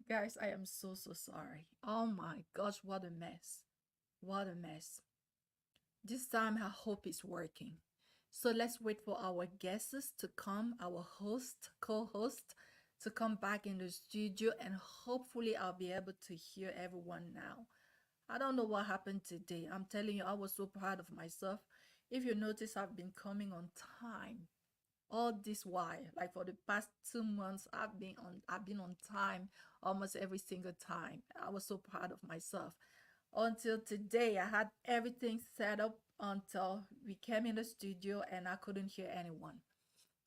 Guys, I am so sorry. Oh my gosh, what a mess. What a mess. This time I hope it's working. So let's wait for our guests to come, our host, co-host, to come back in the studio, and hopefully I'll be able to hear everyone now. I don't know what happened today. I'm telling you, I was so proud of myself. If you notice, I've been coming on time all this while. Like for the past 2 months, I've been on time almost every single time. I was so proud of myself. Until today, I had everything set up until we came in the studio and I couldn't hear anyone.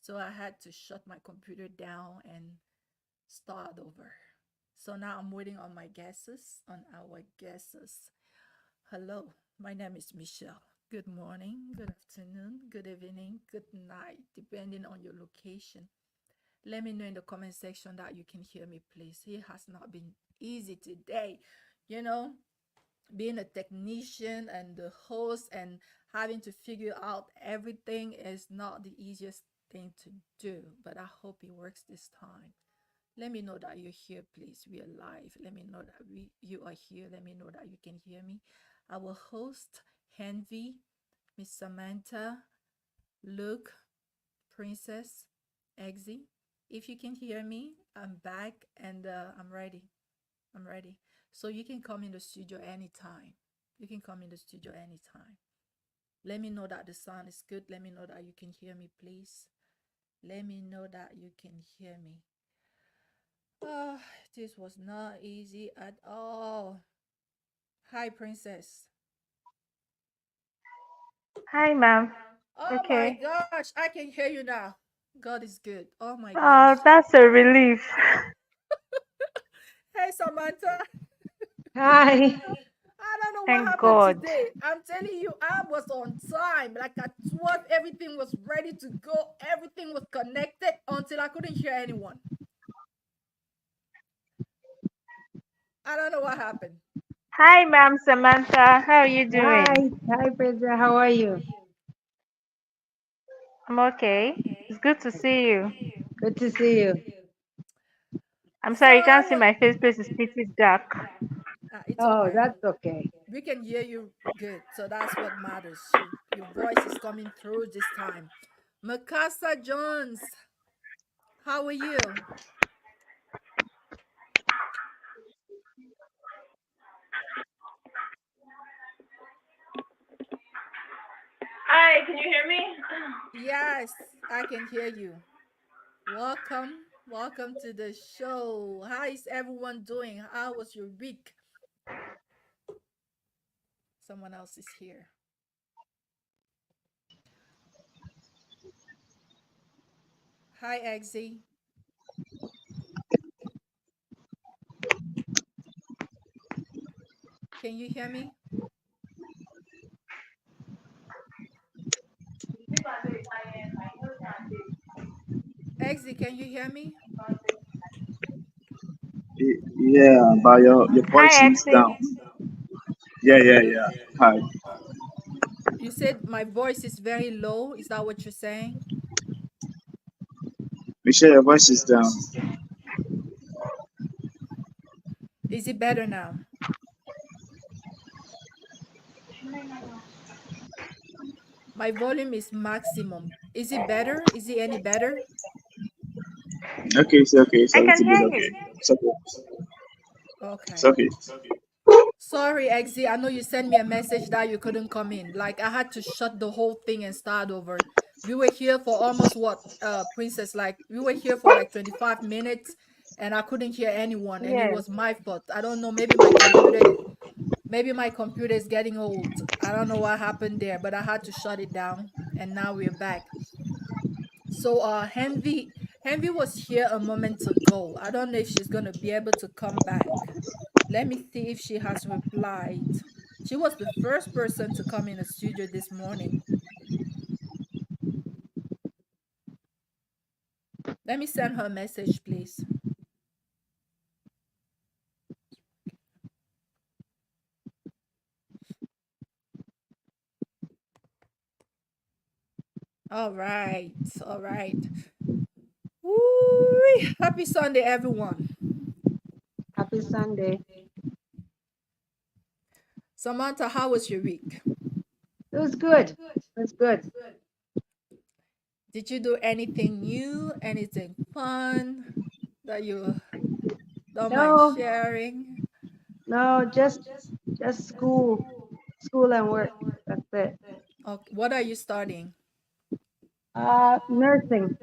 So I had to shut my computer down and start over. So now I'm waiting on my guesses, on our guesses. Hello, my name is Michelle. Good morning, good afternoon, good evening, good night, depending on your location. Let me know in the comment section that you can hear me, please. It has not been easy today. You know, being a technician and the host and having to figure out everything is not the easiest thing to do, but I hope it works this time. Let me know that you're here, please. We are live. Let me know that you are here. Let me know that you can hear me. Our host, Henvy, Miss Samantha, Luke, Princess, Eggsy. If you can hear me, I'm back and I'm ready. I'm ready. So you can come in the studio anytime. You can come in the studio anytime. Let me know that the sound is good. Let me know that you can hear me, please. Let me know that you can hear me. Oh, this was not easy at all. Hi, Princess. Hi, ma'am. Oh my Okay. gosh, I can hear you now. God is good. Oh my gosh. Oh, that's a relief. Hey, Samantha. Hi. I don't know what Thank happened God. today. I'm telling you, I was on time. Like at 12, everything was ready to go. Everything was connected until I couldn't hear anyone. I don't know what happened. Hi, ma'am Samantha. How are you Hi. doing? Hi, Pedro. How are you? I'm okay. It's good to see you. Good to see you. I'm So sorry you I can't see was. my face because it's pretty dark. It's Oh, okay. that's okay. We can hear you good, so that's what matters. Your voice is coming through this time. Mikasa Jones, how are you? Hi, can you hear me? Yes, I can hear you. Welcome, welcome to the show. How is everyone doing? How was your week? Someone else is here. Hi, Eggsy. Can you hear me? Eggsy, can you hear me? Yeah, but your voice Hi, is Exie. down. Yeah, yeah, You yeah. Hi. you said my voice is very low. Is that what you're saying? Michelle, your voice is down. Is it better now? My volume is maximum. Is it better? Is it any better? Okay, it's okay. It's a I can little bit hear okay. you. It's okay. It's Okay. okay. Sorry, Exy. I know you sent me a message that you couldn't come in. Like I had to shut the whole thing and start over. We were here for almost what, Princess? Like we were here for like 25 minutes and I couldn't hear anyone and it Yes. was my fault. I don't know, maybe my computer is getting old. I don't know what happened there, but I had to shut it down and now we're back. So Henvy was here a moment ago. I don't know if she's gonna be able to come back. Let me see if she has replied. She was the first person to come in the studio this morning. Let me send her a message, please. All right, all right. Woo! Happy Sunday, everyone. Happy Sunday. Samantha, how was your week? It was good. It was good. Did you do anything new, anything fun that you don't mind No, sharing? no, just school and work. That's it. Okay, what are you studying? Nursing.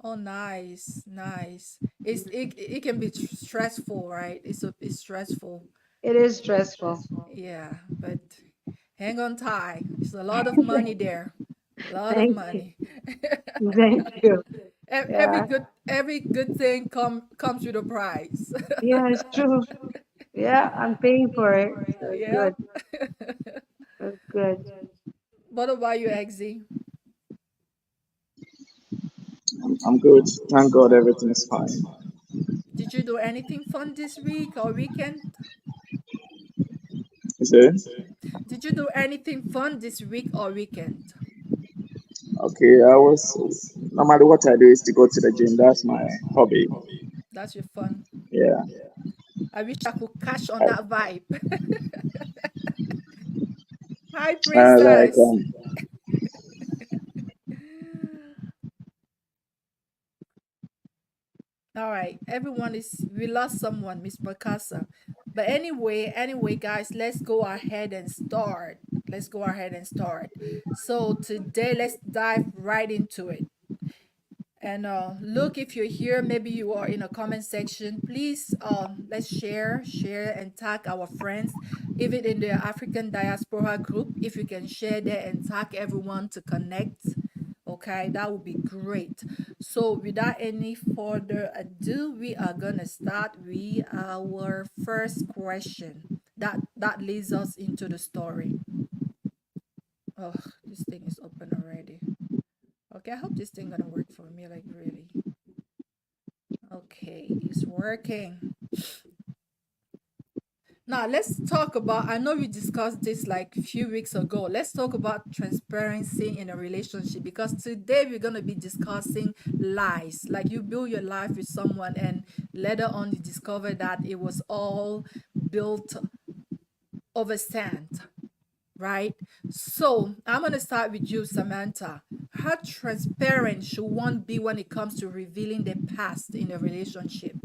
Oh, nice, nice. It can be stressful, right? It's stressful. It is stressful. Yeah, but hang on tight. It's a lot of money there. A lot of Thank you. money. Thank you. Every Yeah. good thing comes with a price. Yeah, it's true. Yeah, I'm paying for it. So it's Yep. good. It's good. What about you, Exy? I'm good. Thank God everything is fine. Did you do anything fun this week or weekend? Is it? Did you do anything fun this week or weekend? Okay, I was normally what I do is to go to the gym. That's my hobby. That's your fun. Yeah. I wish I could cash on I, that vibe. Hi, like princess. All right, everyone is we lost someone, Miss Bakasa. But anyway, guys, let's go ahead and start. Let's go ahead and start. So today, let's dive right into it. And look, if you're here, maybe you are in a comment section. Please, let's share, and tag our friends, even in the African diaspora group. If you can share there and tag everyone to connect, okay, that would be great. So, without any further ado, we are gonna start with our first question. That leads us into the story. Oh, this thing is open already. Okay, I hope this thing gonna work for me. Like really. Okay, it's working. Now let's talk about, I know we discussed this like a few weeks ago. Let's talk about transparency in a relationship because today we're going to be discussing lies. Like you build your life with someone and later on you discover that it was all built over sand, right? So I'm going to start with you, Samantha. How transparent should one be when it comes to revealing their past in a relationship?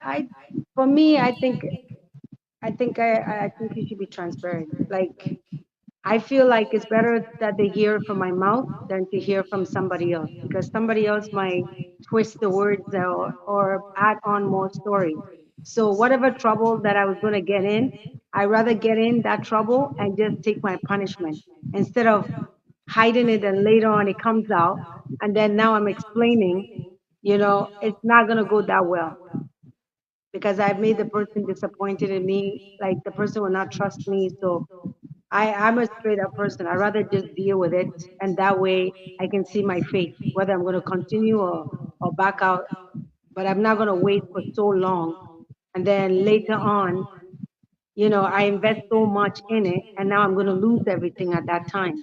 I for me, I think you should be transparent. Like I feel like it's better that they hear from my mouth than to hear from somebody else because somebody else might twist the words or add on more story. So whatever trouble that I was going to get in, I rather get in that trouble and just take my punishment instead of hiding it and later on it comes out and then now I'm explaining, it's not going to go that well because I've made the person disappointed in me, like the person will not trust me. So I'm a straight up person. I rather just deal with it, and that way I can see my face, whether I'm going to continue or back out. But I'm not going to wait for so long, and then later on, I invest so much in it, and now I'm going to lose everything at that time.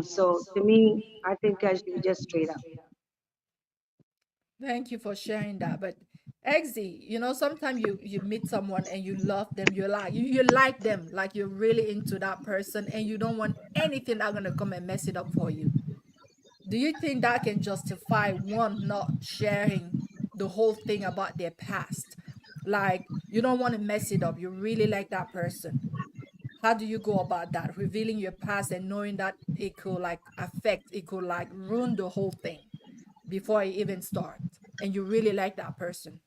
So to me, I think I should be just straight up. Thank you for sharing that. But Exy, sometimes you meet someone and you love them, you like them, like you're really into that person, and you don't want anything that's gonna come and mess it up for you. Do you think that can justify one not sharing the whole thing about their past? Like you don't want to mess it up. You really like that person. How do you go about that? Revealing your past and knowing that it could like affect, it could like ruin the whole thing before it even starts. And you really like that person.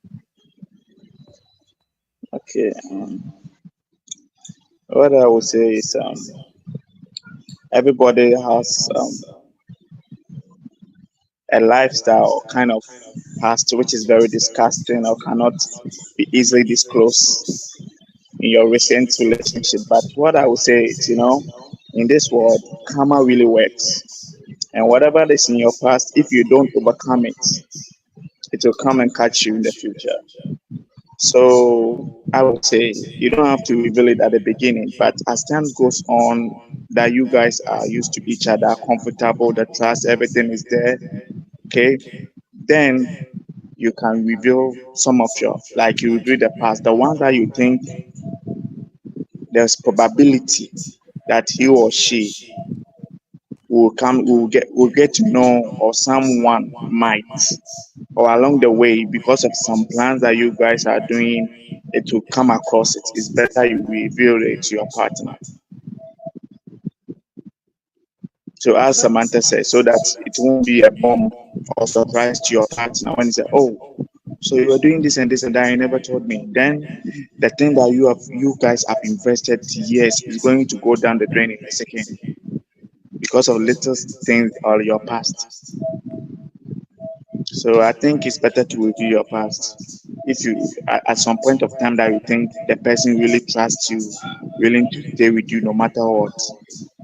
okay. What I would say is everybody has a lifestyle kind of past which is very disgusting or cannot be easily disclosed in your recent relationship. But what I would say is, in this world, karma really works. And whatever is in your past, if you don't overcome it, it will come and catch you in the future. So I would say you don't have to reveal it at the beginning, but as time goes on, that you guys are used to each other, comfortable, the trust, everything is there. Okay, then you can reveal some of your, like you reveal the past, the one that you think there's probability that he or she will get to know, or someone might, or along the way, because of some plans that you guys are doing, it will come across it. It's better you reveal it to your partner. So as But Samantha said, so that it won't be a bomb or surprise to your partner when he say, "Oh, so you were doing this and this and that, you never told me." Then the thing that you guys have invested years is going to go down the drain in a second because of little things or your past. So I think it's better to review your past. If you at some point of time that you think the person really trusts you, willing to stay with you no matter what,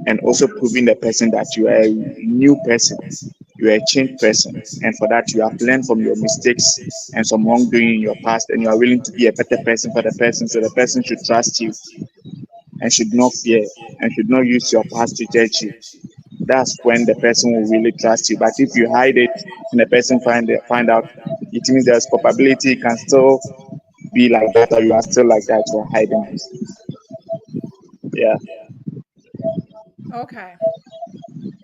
and also proving the person that you are a new person, you are a changed person, and for that you have learned from your mistakes and some wrongdoing in your past, and you are willing to be a better person for the person, so the person should trust you and should not fear and should not use your past to judge you. That's when the person will really trust you. But if you hide it and the person find out, it means there's probability it can still be like that, or you are still like that. You're hiding it. Yeah. okay.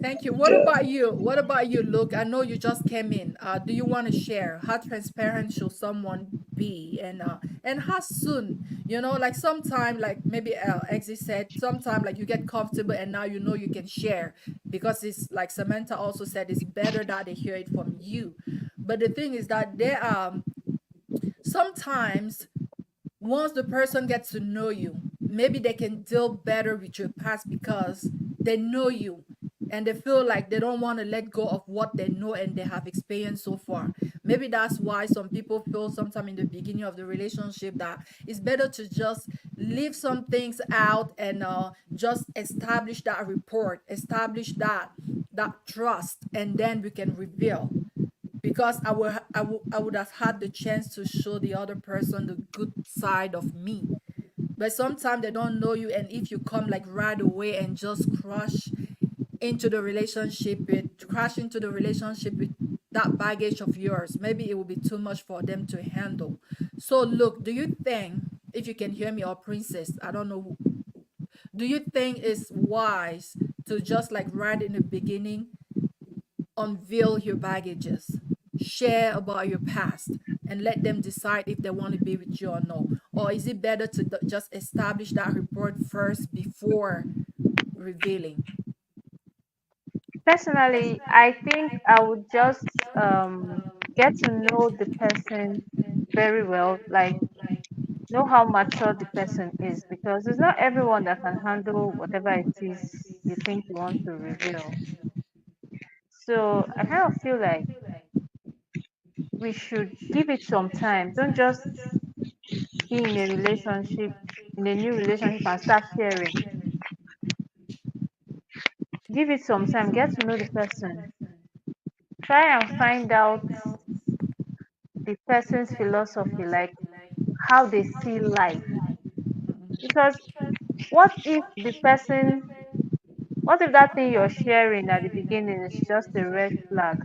Thank you. What Yeah. about you? What about you, Luke? I know you just came in. Do you want to share how transparent should someone be, and how soon? Like sometime, like maybe Exie said, sometime like you get comfortable and now you can share because it's like Samantha also said, it's better that they hear it from you. But the thing is that there sometimes once the person gets to know you, maybe they can deal better with your past because they know you and they feel like they don't want to let go of what they know and they have experienced so far. Maybe that's why some people feel sometime in the beginning of the relationship that it's better to just leave some things out and just establish that rapport, establish that trust, and then we can reveal because I would have had the chance to show the other person the good side of me. But sometimes they don't know you, and if you come like right away and just crash into the relationship with that baggage of yours, maybe it will be too much for them to handle. So look, do you think, if you can hear me, or Princess, I don't know, do you think it's wise to just like right in the beginning unveil your baggages, share about your past, and let them decide if they want to be with you or no? Or is it better to just establish that report first before revealing? Personally, I think I would just get to know the person very well, like know how mature the person is, because it's not everyone that can handle whatever it is you think you want to reveal. So I kind of feel like we should give it some time. Don't just be in a relationship, in a new relationship, and start sharing. Give it some time, get to know the person. Try and find out the person's philosophy, like how they see life. Because what if the person, what if that thing you're sharing at the beginning is just a red flag?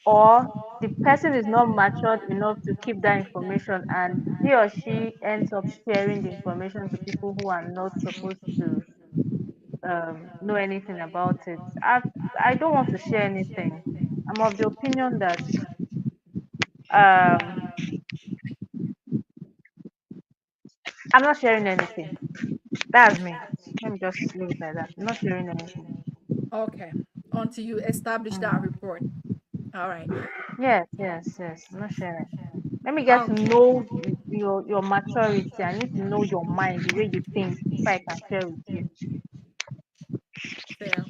Or the person is not matured enough to keep that information, and he or she ends up sharing the information to people who are not supposed to know anything about it. I don't want to share anything. I'm of the opinion that um, I'm not sharing anything. That's me. Let me just leave it like that. I'm not sharing anything. Okay, until you establish that Mm. report. All right. Yes, yes, yes. I'm not sharing. Let me get to Okay. know your maturity. I need to know your mind, the way you think, before I can share with you. Fair.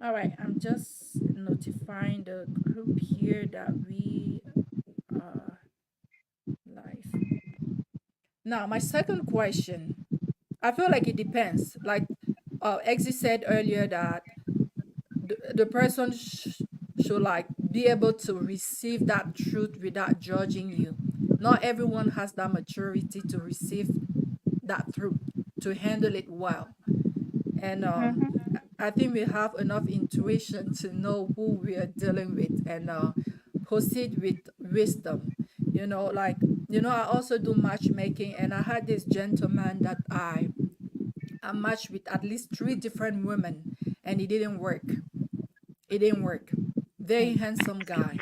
All right. I'm just notifying the group here that we are live. Now, my second question, I feel like it depends. Like Exie said earlier that the person should like be able to receive that truth without judging you. Not everyone has that maturity to receive that truth, to handle it well. And Mhm. I think we have enough intuition to know who we are dealing with, and proceed with wisdom. I also do matchmaking, and I had this gentleman that I matched with at least three different women, and it didn't work. It didn't work. Very handsome guy.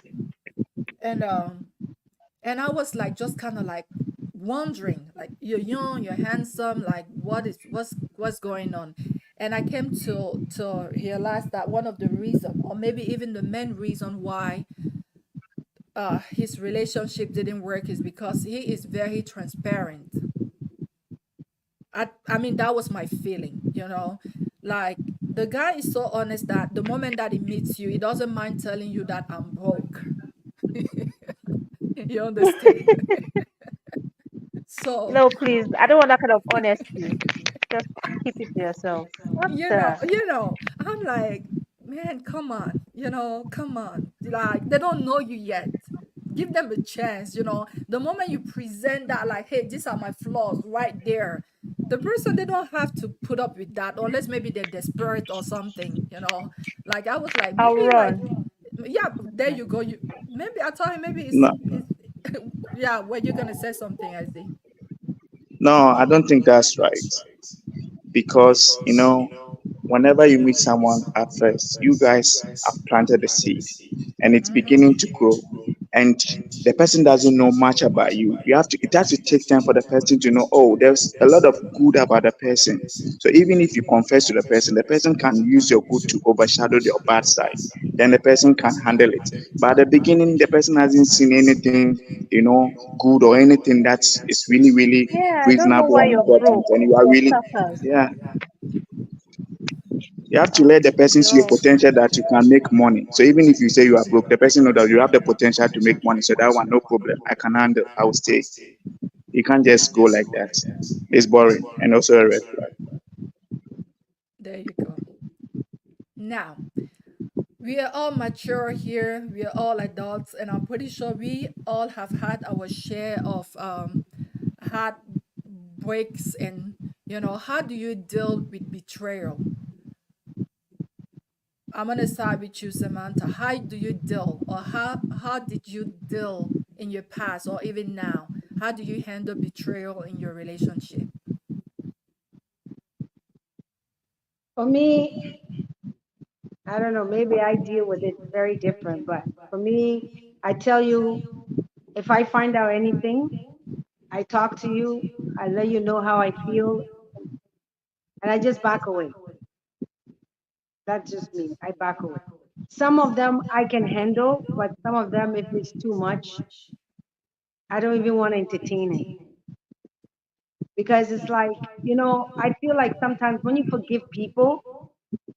And I was like, just kind of like wondering, like, you're young, you're handsome, like, what's going on? And I came to realize that one of the reason, or maybe even the main reason why his relationship didn't work, is because he is very transparent. I mean, that was my feeling. Like, the guy is so honest that the moment that he meets you, he doesn't mind telling you that I'm broke. You understand? So, No, please. I don't want that kind of honesty. Just keep it to yourself. What the? I'm like, man, come on, come on. Like, they don't know you yet. Give them a chance. The moment you present that, like, hey, these are my flaws right there, the person, they don't have to put up with that, unless maybe they're desperate or something. Like, I was like, I'll maybe, like, run. yeah, there you go. Maybe I thought maybe No, it's yeah, well, you're gonna say something, I see. no, I don't think that's right. Because whenever you meet someone at first, you guys have planted the seed and it's beginning to grow, and the person doesn't know much about you. It has to take time for the person to know, oh, there's a lot of good about the person. So even if you confess to the person can use your good to overshadow your bad side, then the person can handle it. But at the beginning, the person hasn't seen anything, good or anything that is really, really Yeah, I don't know reasonable why and you're important, broke. and you are For really, starters. yeah, you have to let the Okay. person see your potential that you can make money. So even if you say you are broke, the person know that you have the potential to make money. So that one, no problem. I can handle. I will stay. You can't just go like that. It's boring and also a red flag. There you go. Now, we are all mature here. We are all adults, and I'm pretty sure we all have had our share of hard breaks. And how do you deal with betrayal? I'm gonna start with you, Samantha. How do you deal, or how did you deal in your past, or even now? How do you handle betrayal in your relationship? For me, I don't know, maybe I deal with it very different, but for me, I tell you, if I find out anything, I talk to you, I let you know how I feel, and I just back away. That's just me. I back away. Some of them I can handle, but some of them, if it's too much, I don't even want to entertain it because it's like, I feel like sometimes when you forgive people,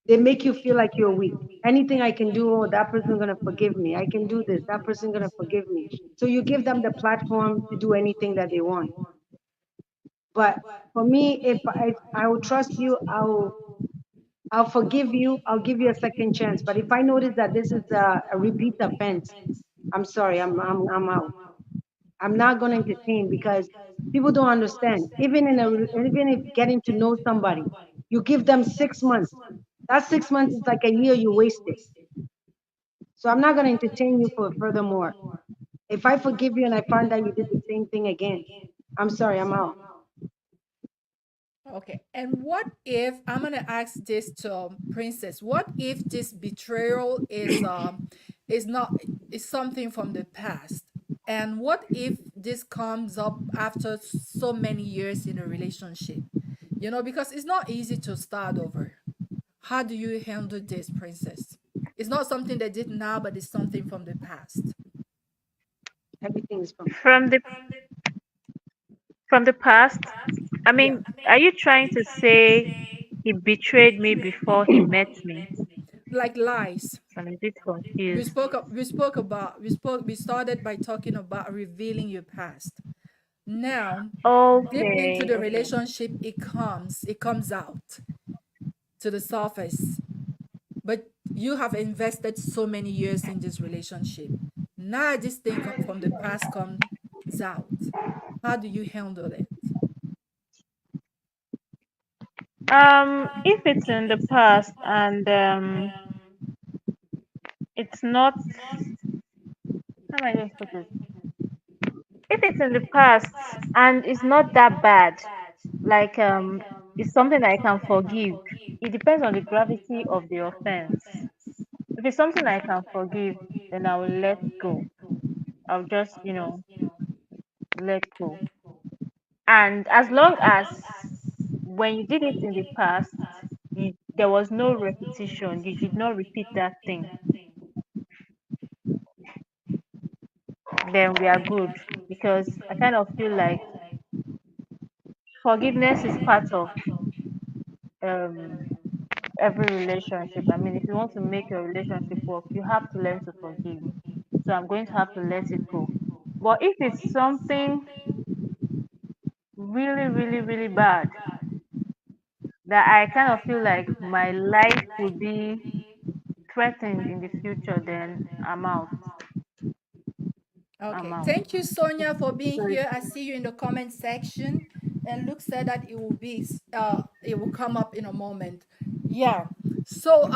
they make you feel like you're weak. Anything I can do, oh, that person's gonna forgive me. I can do this. That person's gonna forgive me. So you give them the platform to do anything that they want. But for me, if I will trust you, I'll forgive you. I'll give you a second chance. But if I notice that this is a repeat offense, I'm sorry. I'm out. I'm not gonna entertain because people don't understand. Even if getting to know somebody, you give them 6 months. That 6 months is like a year you wasted. So I'm not gonna entertain you for furthermore. If I forgive you and I find out you did the same thing again, I'm sorry. I'm out. Okay. And what if I'm gonna ask this to Princess? What if this betrayal is not is something from the past? And what if this comes up after so many years in a relationship? Because it's not easy to start over. How do you handle this, Princess? It's not something they did now, but it's something from the past. Everything is from. From the past. I Yeah. mean, are you trying to say he betrayed me before he met me? Like lies. I'm a bit We confused. spoke we spoke about we started by talking about revealing your past. Now, deep into Okay, the okay. relationship, it comes out to the surface. But you have invested so many years in this relationship. Now this thing from the past comes out. How do you handle it? If it's in the past and it's not, how am I going to put this? If it's in the past and it's not that bad, like it's something I can forgive. It depends on the gravity of the offense. If it's something I can forgive, then I will let go. I'll just, let go. And as long as when you did it in the past, there was no repetition, you did not repeat that thing, then we are good. Because I kind of feel like forgiveness is part of um every relationship. I mean, if you want to make your relationship work, you have to learn to forgive. So I'm going to have to let it go. But if it's something really, really, really bad that I kind of feel like my life will be threatened in the future, then I'm out. I'm Okay. out. Thank you, Sonia, for being So here. I see you in the comment section. And Luke said that it will come up in a moment. Yeah. So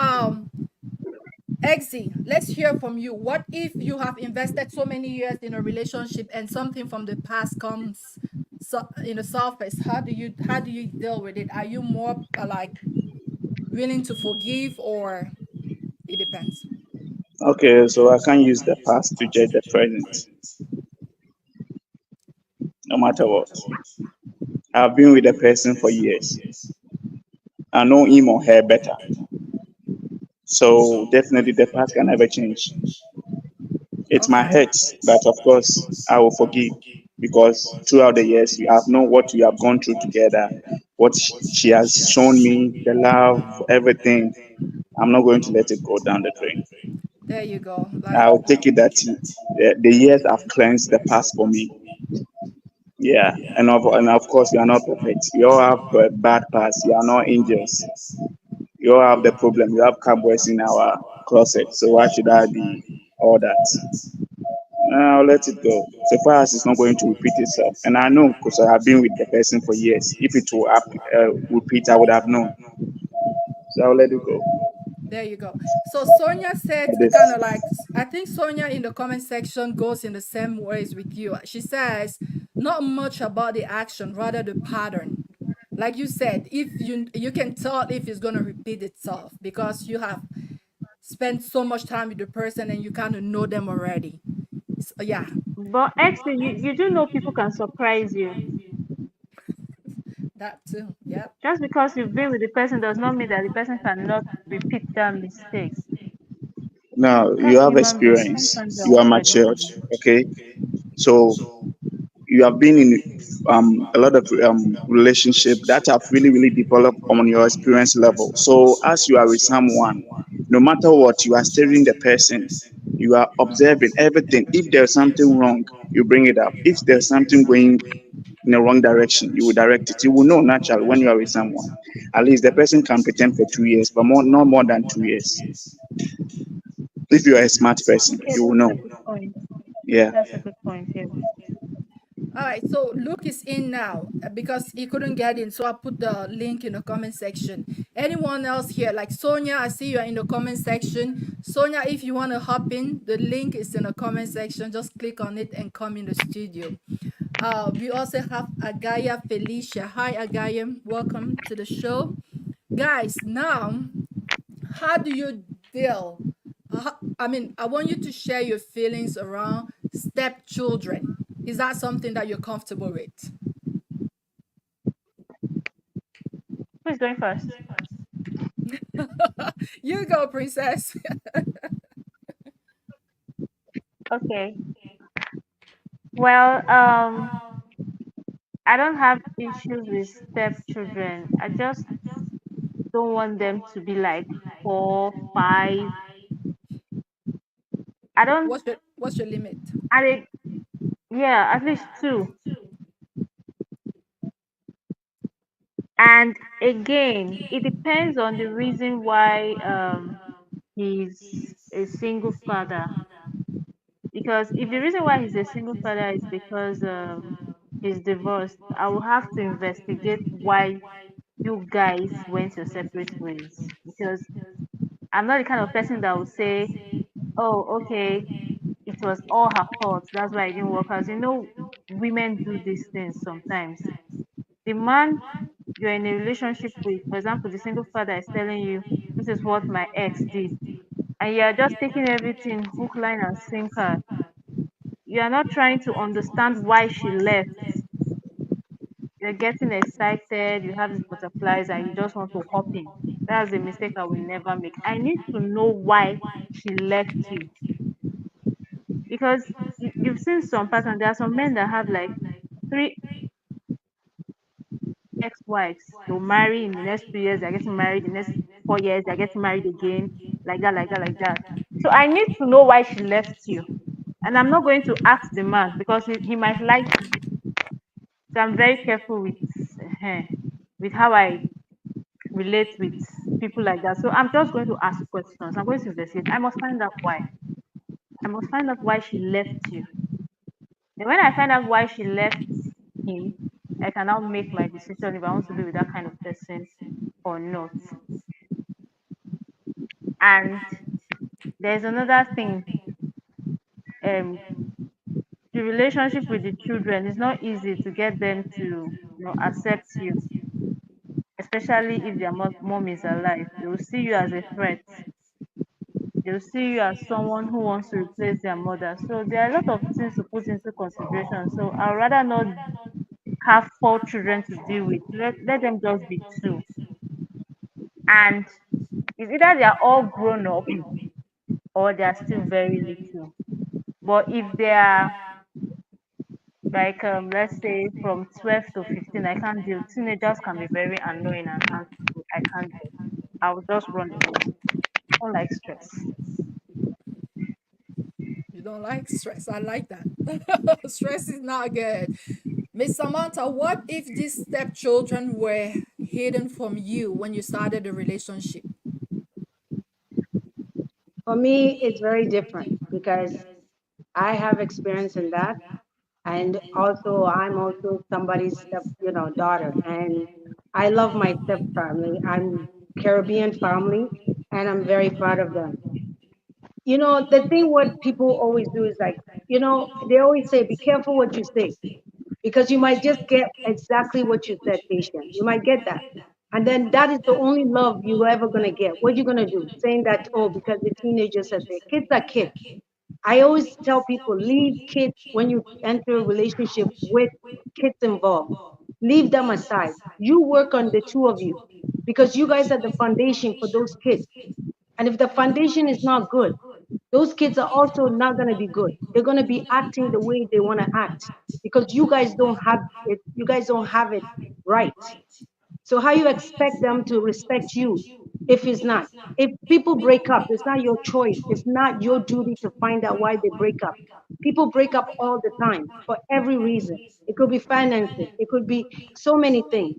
Exy, let's hear from you. What if you have invested so many years in a relationship and something from the past comes in the surface? How do you deal with it? Are you more like willing to forgive, or it depends? Okay, so I can't use the past to judge the present, no matter what. I've been with the person for years. I know him or her better. So definitely the past can never change. It might Okay. hurt, but of course I will forgive because throughout the years you have known what you have gone through together, what she has shown me, the love, everything. I'm not going to let it go down the drain. There you go. I'll take it that the years have cleansed the past for me. Yeah, and of course we are not perfect. We all have bad past. We are not angels. We all have the problem. We have cobwebs in our closet. So why should I be all that? I'll let it go. So far as it's not going to repeat itself, and I know because I have been with the person for years. If it will repeat, I would have known. So I'll let it go. There you go. So Sonia said, Like this. kind of like, I think Sonia in the comment section goes in the same ways with you. She says, not much about the action, rather the pattern. Like you said, if you can tell if it's gonna repeat itself because you have spent so much time with the person and you kind of know them already. So, yeah, but actually, you do know people can surprise you. that too. Yep. Just because you've been with the person does not mean that the person cannot repeat that mistake. Now you That's have human beings. experience. Sometimes they're You are matured. unpredictable. Okay, so you have been in a lot of relationship that have really developed on your experience level. So as you are with someone, no matter what, you are studying the person, you are observing everything. If there's something wrong, you bring it up. If there's something going in the wrong direction, you will direct it. You will know naturally when you are with someone. At least the person can pretend for 2 years, but not more than 2 years. If you are a smart person, Okay, you will that's a know. good point. Yeah. That's a good point, yes. All right, so Luke is in now because he couldn't get in, so I put the link in the comment section. Anyone else here, like Sonia, I see you are in the comment section. Sonia, if you want to hop in, the link is in the comment section. Just click on it and come in the studio. We also have Agaya Felicia. Hi, Agaya. Welcome to the show. Guys, now, how do you deal? I mean, I want you to share your feelings around stepchildren. Is that something that you're comfortable with? Who's going first? You go, princess. Okay. Well, I don't have issues with stepchildren. I just don't want them to be like 4, 5. I don't. What's your limit? I Yeah, at least 2. And again, it depends on the reason why he's a single father. Because if the reason why he's a single father is because he's divorced, I will have to investigate why you guys went your separate ways. Because I'm not the kind of person that will say, oh, okay, it was all her fault. That's why it didn't work out. You know, women do these things sometimes. The man you're in a relationship with, for example, the single father is telling you, this is what my ex did. And you're just taking everything hook, line, and sinker. You are not trying to understand why she left. You're getting excited, you have these butterflies, and you just want to hop in. That's a mistake I will never make. I need to know why she left you. Because you've seen some patterns. There are some men that have like three ex-wives. They'll marry in the next 2 years, they're getting married, the next 4 years, they're getting married again, like that, like that, like that. So I need to know why she left you. And I'm not going to ask the man because he might lie to you. So I'm very careful with how I relate with people like that. So I'm just going to ask questions. I'm going to investigate. I must find out why. I must find out why she left you. Then when I find out why she left him, I can now make my decision if I want to be with that kind of person or not. And there's another thing. Um, the relationship with the children is not easy to get them to accept you, especially if their mom is alive. They will see you as a threat. They will see you as someone who wants to replace their mother. So there are a lot of things to put into consideration. So I'd rather not have four children to deal with. Let them just be two. And it's either they are all grown up or they are still very little. But if they are like let's say from 12 to 15, I can't deal. Teenagers can be very annoying and I can't deal. I will just run away. I don't like stress. You don't like stress. I like that. Stress is not good. Miss Samantha, what if these stepchildren were hidden from you when you started the relationship? For me, it's very different because I have experience in that, and also I'm also somebody's step, daughter, and I love my step family. I'm Caribbean family, and I'm very proud of them. The thing what people always do is like, they always say, be careful what you say because you might just get exactly what you said, patient. You might get that. And then that is the only love you're ever going to get. What you going to do? Saying that, oh, because the teenagers said that. Kids are kids. I always tell people, leave kids when you enter a relationship with kids involved. Leave them aside. You work on the two of you because you guys are the foundation for those kids. And if the foundation is not good, those kids are also not going to be good. They're going to be acting the way they want to act because you guys don't have it. You guys don't have it right. So how you expect them to respect you if it's not? If people break up, it's not your choice. It's not your duty to find out why they break up. People break up all the time for every reason. It could be finances. It could be so many things.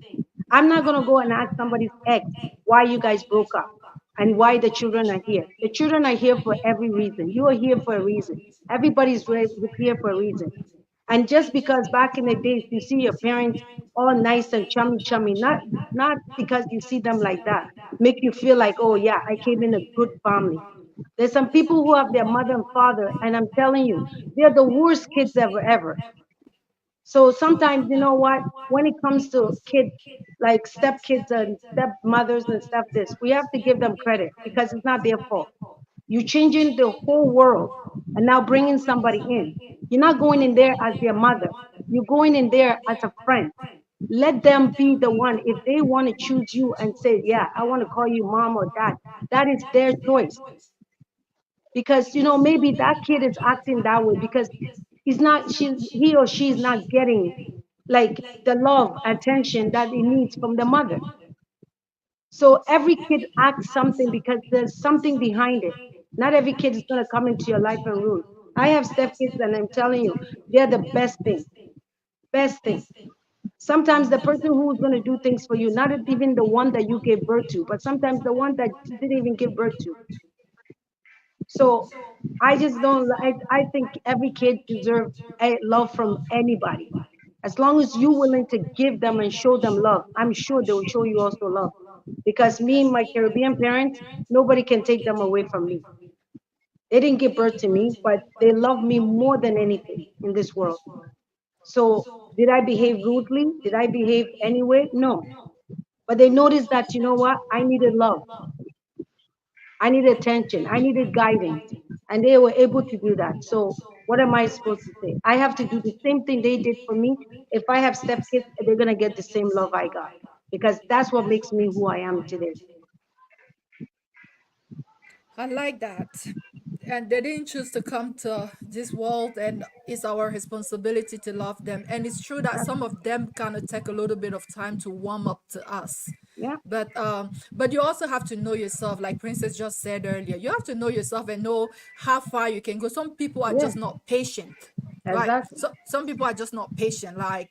I'm not going to go and ask somebody's ex why you guys broke up and why the children are here. The children are here for every reason. You are here for a reason. Everybody's here for a reason. And just because back in the days you see your parents all nice and chummy chummy, not because you see them like that, make you feel like, oh yeah, I came in a good family. There's some people who have their mother and father, and I'm telling you, they're the worst kids ever. So sometimes, you know what? When it comes to kids, like stepkids and stepmothers and stuff, this, we have to give them credit because it's not their fault. You're changing the whole world and now bringing somebody in. You're not going in there as their mother. You're going in there as a friend. Let them be the one. If they want to choose you and say, yeah, I want to call you mom or dad, that is their choice. Because, maybe that kid is acting that way because he or she is not getting like the love, attention that it needs from the mother. So every kid acts something because there's something behind it. Not every kid is going to come into your life and rule. I have stepkids and I'm telling you, they're the best thing. Best thing. Sometimes the person who's going to do things for you, not even the one that you gave birth to, but sometimes the one that you didn't even give birth to. So I just don't, I think every kid deserves love from anybody. As long as you're willing to give them and show them love, I'm sure they will show you also love. Because me and my Caribbean parents, nobody can take them away from me. They didn't give birth to me, but they love me more than anything in this world. So did I behave rudely? Did I behave anyway? No. But they noticed that, you know what? I needed love. I needed attention. I needed guidance. And they were able to do that. So what am I supposed to say? I have to do the same thing they did for me. If I have stepkids, they're going to get the same love I got because that's what makes me who I am today. I like that. And they didn't choose to come to this world, and it's our responsibility to love them. And it's true that That's, some of them kind of take a little bit of time to warm up to us. yeah, But you also have to know yourself, like Princess just said earlier. You have to know yourself and know how far you can go. Some people are yeah, just not patient, right? exactly. So some people are just not patient. Like,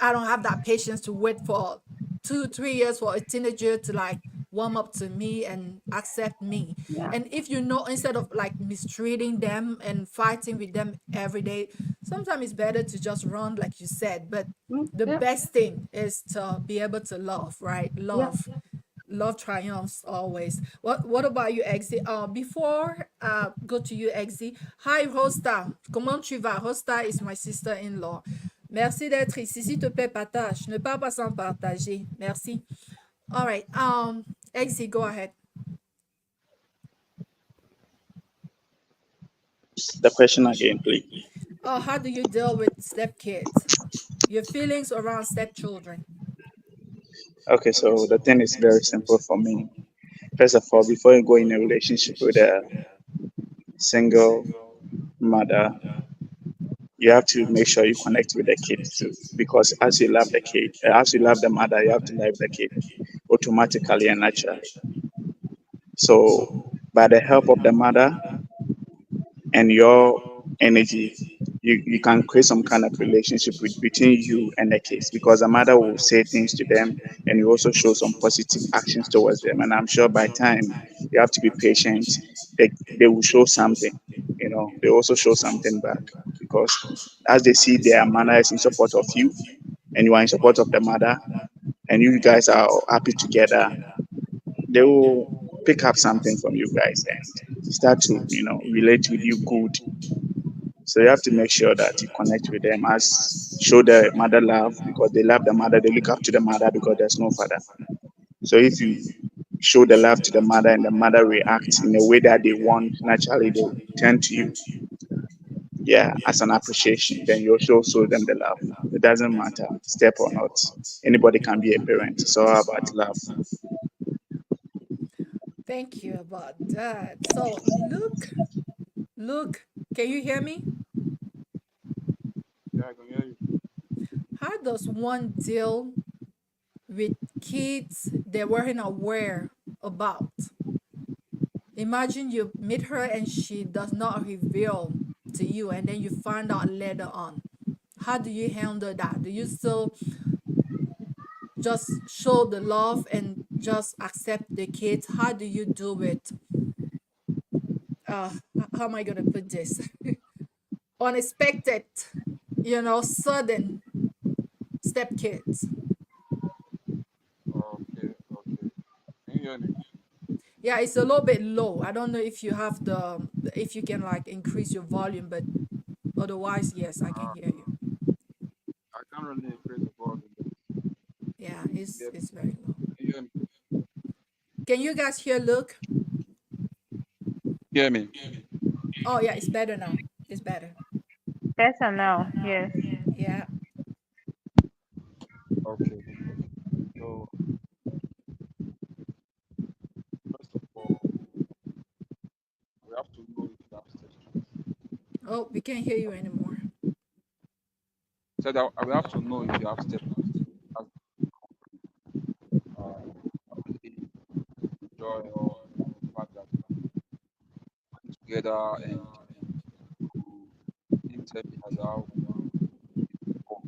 I don't have that patience to wait for 2 3 years for a teenager to like warm up to me and accept me. Yeah, And if you know, instead of like mistreating them and fighting with them every day, sometimes it's better to just run, like you said. But the yeah, best thing is to be able to love, right? yeah. Love triumphs always. What about you, Exy? Before go to you, Exy. Hi, Rosta. Comment tu vas? Rosta is my sister-in-law. Merci d'être ici. S'il te plaît, partage. Ne parle pas sans partager. Merci. All right. Exy, go ahead. The question again, please. How do you deal with stepkids? Your feelings around stepchildren. Okay, so the thing is very simple for me. First of all, before you go in a relationship with a single mother, you have to make sure you connect with the kid too. Because as you love the kid, as you love the mother, you have to love the kid automatically and naturally. So, by the help of the mother and your energy, you can create some kind of relationship between you and the kids because the mother will say things to them and you also show some positive actions towards them. And I'm sure by time you have to be patient, they will show something, they also show something back because as they see their mother is in support of you and you are in support of the mother and you guys are happy together, they will pick up something from you guys and start to relate with you good. So you have to make sure that you connect with them as show the mother love because they love the mother, they look up to the mother because there's no father. So if you show the love to the mother and the mother reacts in a way that they want, naturally they will turn to you. Yeah, as an appreciation. Then you also show them the love. It doesn't matter, step or not. Anybody can be a parent. It's all about love. Thank you about that. So, Luke, can you hear me? Yeah, I can hear you. How does one deal with kids they weren't aware about? Imagine you meet her and she does not reveal to you, and then you find out later on. How do you handle that? Do you still just show the love and just accept the kids? How do you do it? How am I gonna put this? Unexpected, sudden stepkids. Okay, okay. Can you hear me? Yeah, it's a little bit low. I don't know if you have if you can like increase your volume, but otherwise, yes, I can Uh, hear you. I can't really increase the volume. Yeah, it's very low. Can you hear me? Can you guys hear Luke? Hear me? Oh yeah, it's better now. It's better. Better now. Yes. Yeah. Okay. So first of all, we have to know if you have steps. Oh, we can't hear you anymore. So that we have to know if you have steps. As really enjoy or the fact that we're together and him tell me as how before.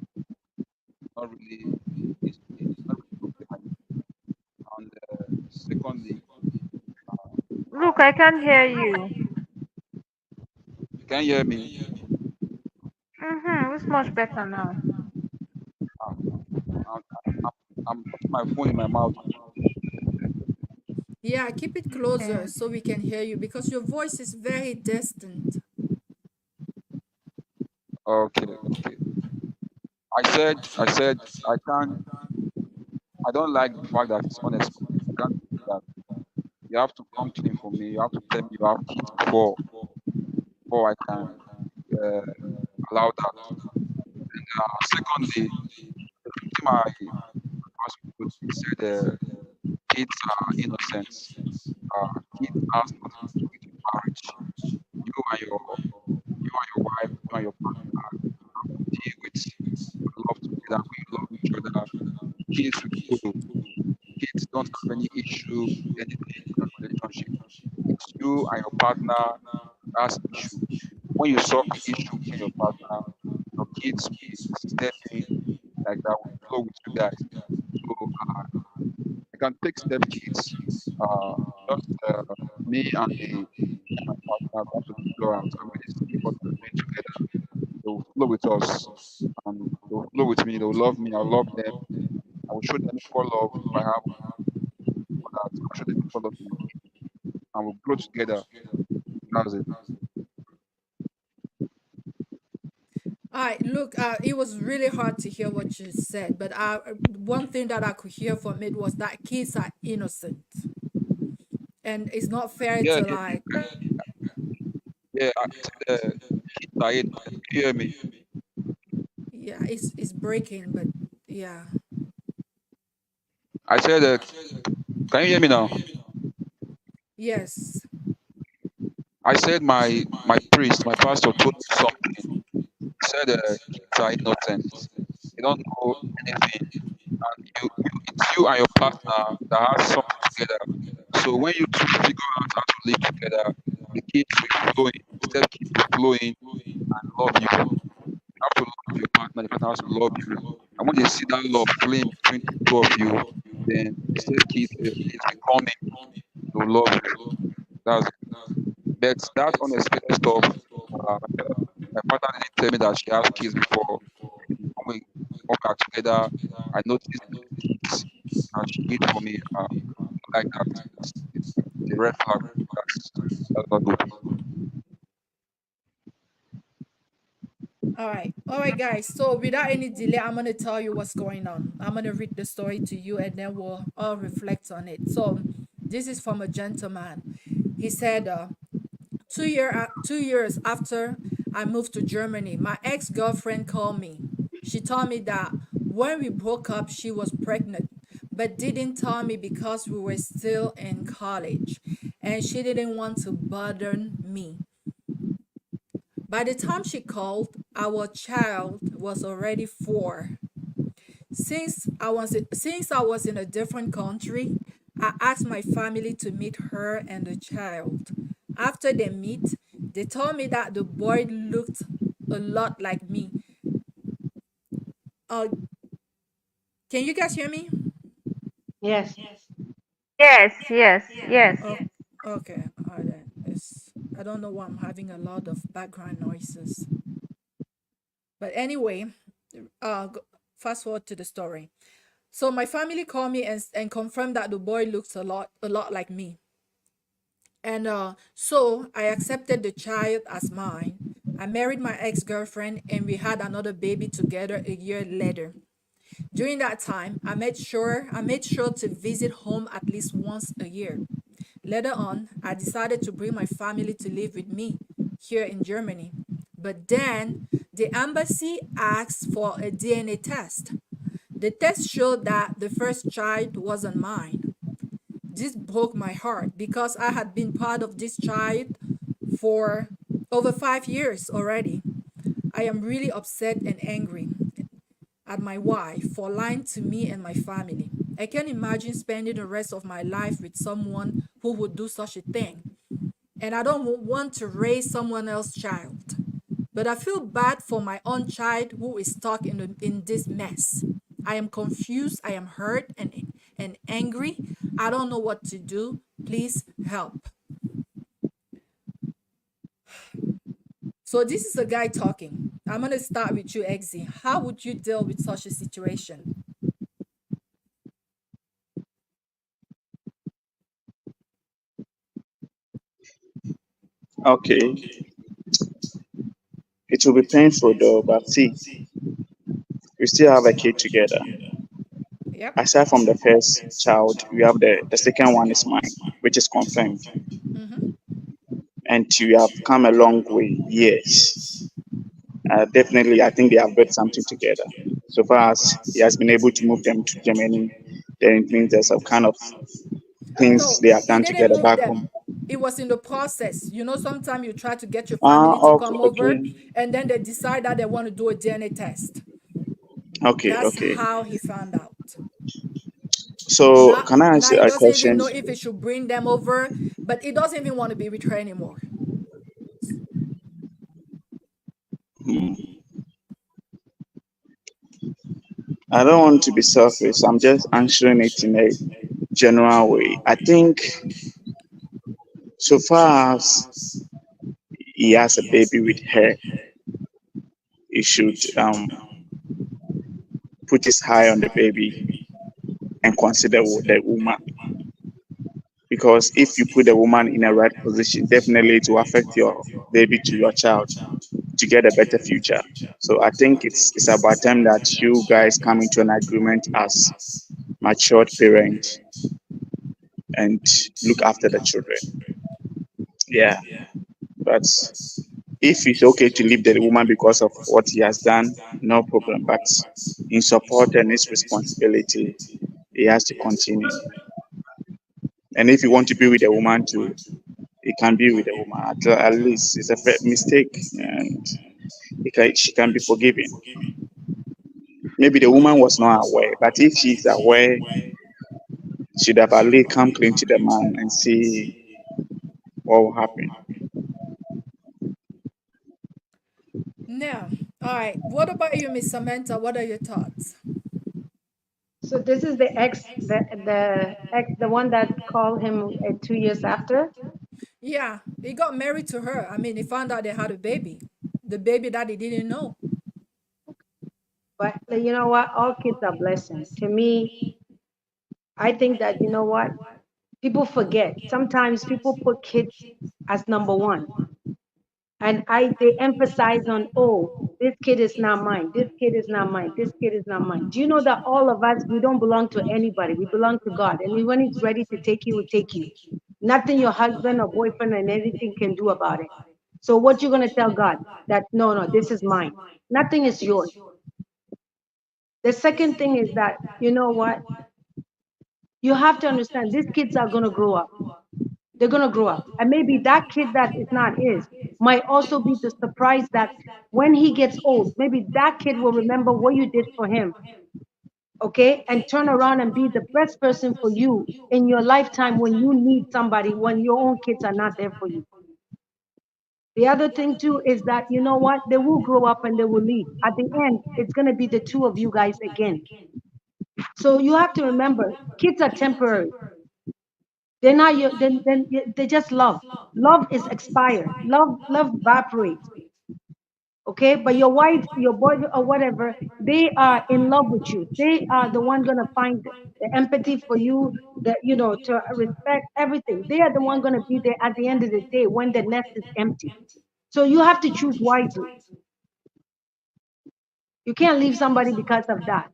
Not really it's not really complicated. And secondly, Look, I can't hear you. you can hear me. Mm-hmm. It's much better now. I'm putting my phone in my mouth. Yeah, keep it Okay. closer so we can hear you because your voice is very distant. Okay, okay. I said, I can't. I don't like the fact that it's unexpected. I can't do that. You have to come clean for me. You have to tell me you have kids before I can uh, allow that. Secondly, the victim I asked to he said kids are innocent. Kids has nothing to do with marriage. You and your wife, you and your partner deal with love together. When you love each other, kids will follow. Kids don't have any issue with anything in your relationship. It's you and your partner that's issue. When you solve the issue within your partner, your kids will step in like that will flow with you guys. So I can take step kids. Just me and my partner we have to figure out and really see what we're doing together. They will flow with us and they will flow with me. They will love me. I'll love them. I will show them equal love if I have for that. I'll show them equal love in me and we'll grow together. That's it. All right, look, it was really hard to hear what you said, but one thing that I could hear from it was that kids are innocent, and it's not fair Yeah, to yeah, like, yeah. I said kids are innocent. You hear me? yeah, it's breaking, but yeah, I said, can you hear me now? yes. I said my priest, my pastor told me something. He said kids are innocent. They don't know anything. And it's you and your partner that has something together. So when you two figure out how to live together, the kids will flow in, step kids will flow in and love you. You have to love your partner, the partner has to love you. And when they see that love flame between the two of you, then the step kids, kids will come in to love you. That's it. But that unexpected stuff, my partner didn't tell me that she has kids before. When we come back together, I noticed the kids she hid for me. Like that. It's a red flag. That's not good. All right, guys. So without any delay, I'm gonna tell you what's going on. I'm gonna read the story to you, and then we'll all reflect on it. So this is from a gentleman. He said, 2 years after I moved to Germany, my ex-girlfriend called me. She told me that when we broke up, she was pregnant, but didn't tell me because we were still in college and she didn't want to burden me. By the time she called, our child was already 4. Since I was in a different country, I asked my family to meet her and the child. After they meet, they told me that the boy looked a lot like me. Uh, can you guys hear me? Yes. Yes, yes, yes. Oh, okay. All right then. I don't know why I'm having a lot of background noises. But anyway, uh, go- fast forward to the story. So my family called me and confirmed that the boy looks a lot like me. And so I accepted the child as mine. I married my ex-girlfriend and we had another baby together a year later. During that time, I made sure to visit home at least once a year. Later on, I decided to bring my family to live with me here in Germany. But then the embassy asked for a DNA test. The test showed that the first child wasn't mine. This broke my heart because I had been part of this child for over 5 years already. I am really upset and angry at my wife for lying to me and my family. I can't imagine spending the rest of my life with someone who would do such a thing. And I don't want to raise someone else's child. But I feel bad for my own child who is stuck in this mess. I am confused, I am hurt and angry. I don't know what to do. Please help. So this is a guy talking. I'm gonna start with you, Exy. How would you deal with such a situation? Okay, it will be painful though, but see, we still have a kid together. Yep. Aside from the first child, we have the second one is mine, which is confirmed. Mm-hmm. And we have come a long way. Yes, definitely, I think they have built something together. So far as he has been able to move them to Germany, then it means there's some kind of things No, they have he done didn't together move back them. home. It was in the process. You know, sometimes you try to get your Ah, family to okay, come over okay, and then they decide that they want to do a DNA test. okay, That's okay. how he found out. So Now, can I ask now you he a doesn't even question? know if he should bring them over, but he doesn't even want to be with her anymore. Hmm. I don't want to be selfish. I'm just answering it in a general way. I think so far as he has a baby with her, he should put his eye on the baby and consider the woman. Because if you put the woman in a right position, definitely it will affect your baby to your child to get a better future. So I think it's about time that you guys come into an agreement as matured parents and look after the children. Yeah, but if it's okay to leave the woman because of what he has done, no problem. But in support and his responsibility, he has to continue. And if you want to be with a woman too, he can be with a woman. At least it's a mistake, and she can be forgiven. Maybe the woman was not aware, but if she's aware, she should have at least come clean to the man and see what will happen. Now, all right. What about you, Miss Samantha? What are your thoughts? So this is the one that called him 2 years after. Yeah, he got married to her. I mean, he found out they had a baby, the baby that he didn't know. But you know what? All kids are blessing. To me, I think that you know what? People forget. Sometimes people put kids as number one. And they emphasize on, oh, this kid is not mine. This kid is not mine. This kid is not mine. Do you know that all of us, we don't belong to anybody. We belong to God. And when he's ready to take you, will take you. Nothing your husband or boyfriend and anything can do about it. So what you're going to tell God that, no, no, this is mine. Nothing is yours. The second thing is that, you know what? You have to understand these kids are going to grow up. They're going to grow up. And maybe that kid that is not his might also be the surprise that when he gets old, maybe that kid will remember what you did for him, okay? And turn around and be the best person for you in your lifetime when you need somebody, when your own kids are not there for you. The other thing too is that, you know what? They will grow up and they will leave. At the end, it's going to be the two of you guys again. So you have to remember, kids are temporary. They're not your, then they just love. Love is expired. Love evaporates. Okay, but your wife, your boy, or whatever, they are in love with you. They are the one gonna find the empathy for you, the to respect everything. They are the one gonna be there at the end of the day when the nest is empty. So you have to choose wisely. You can't leave somebody because of that.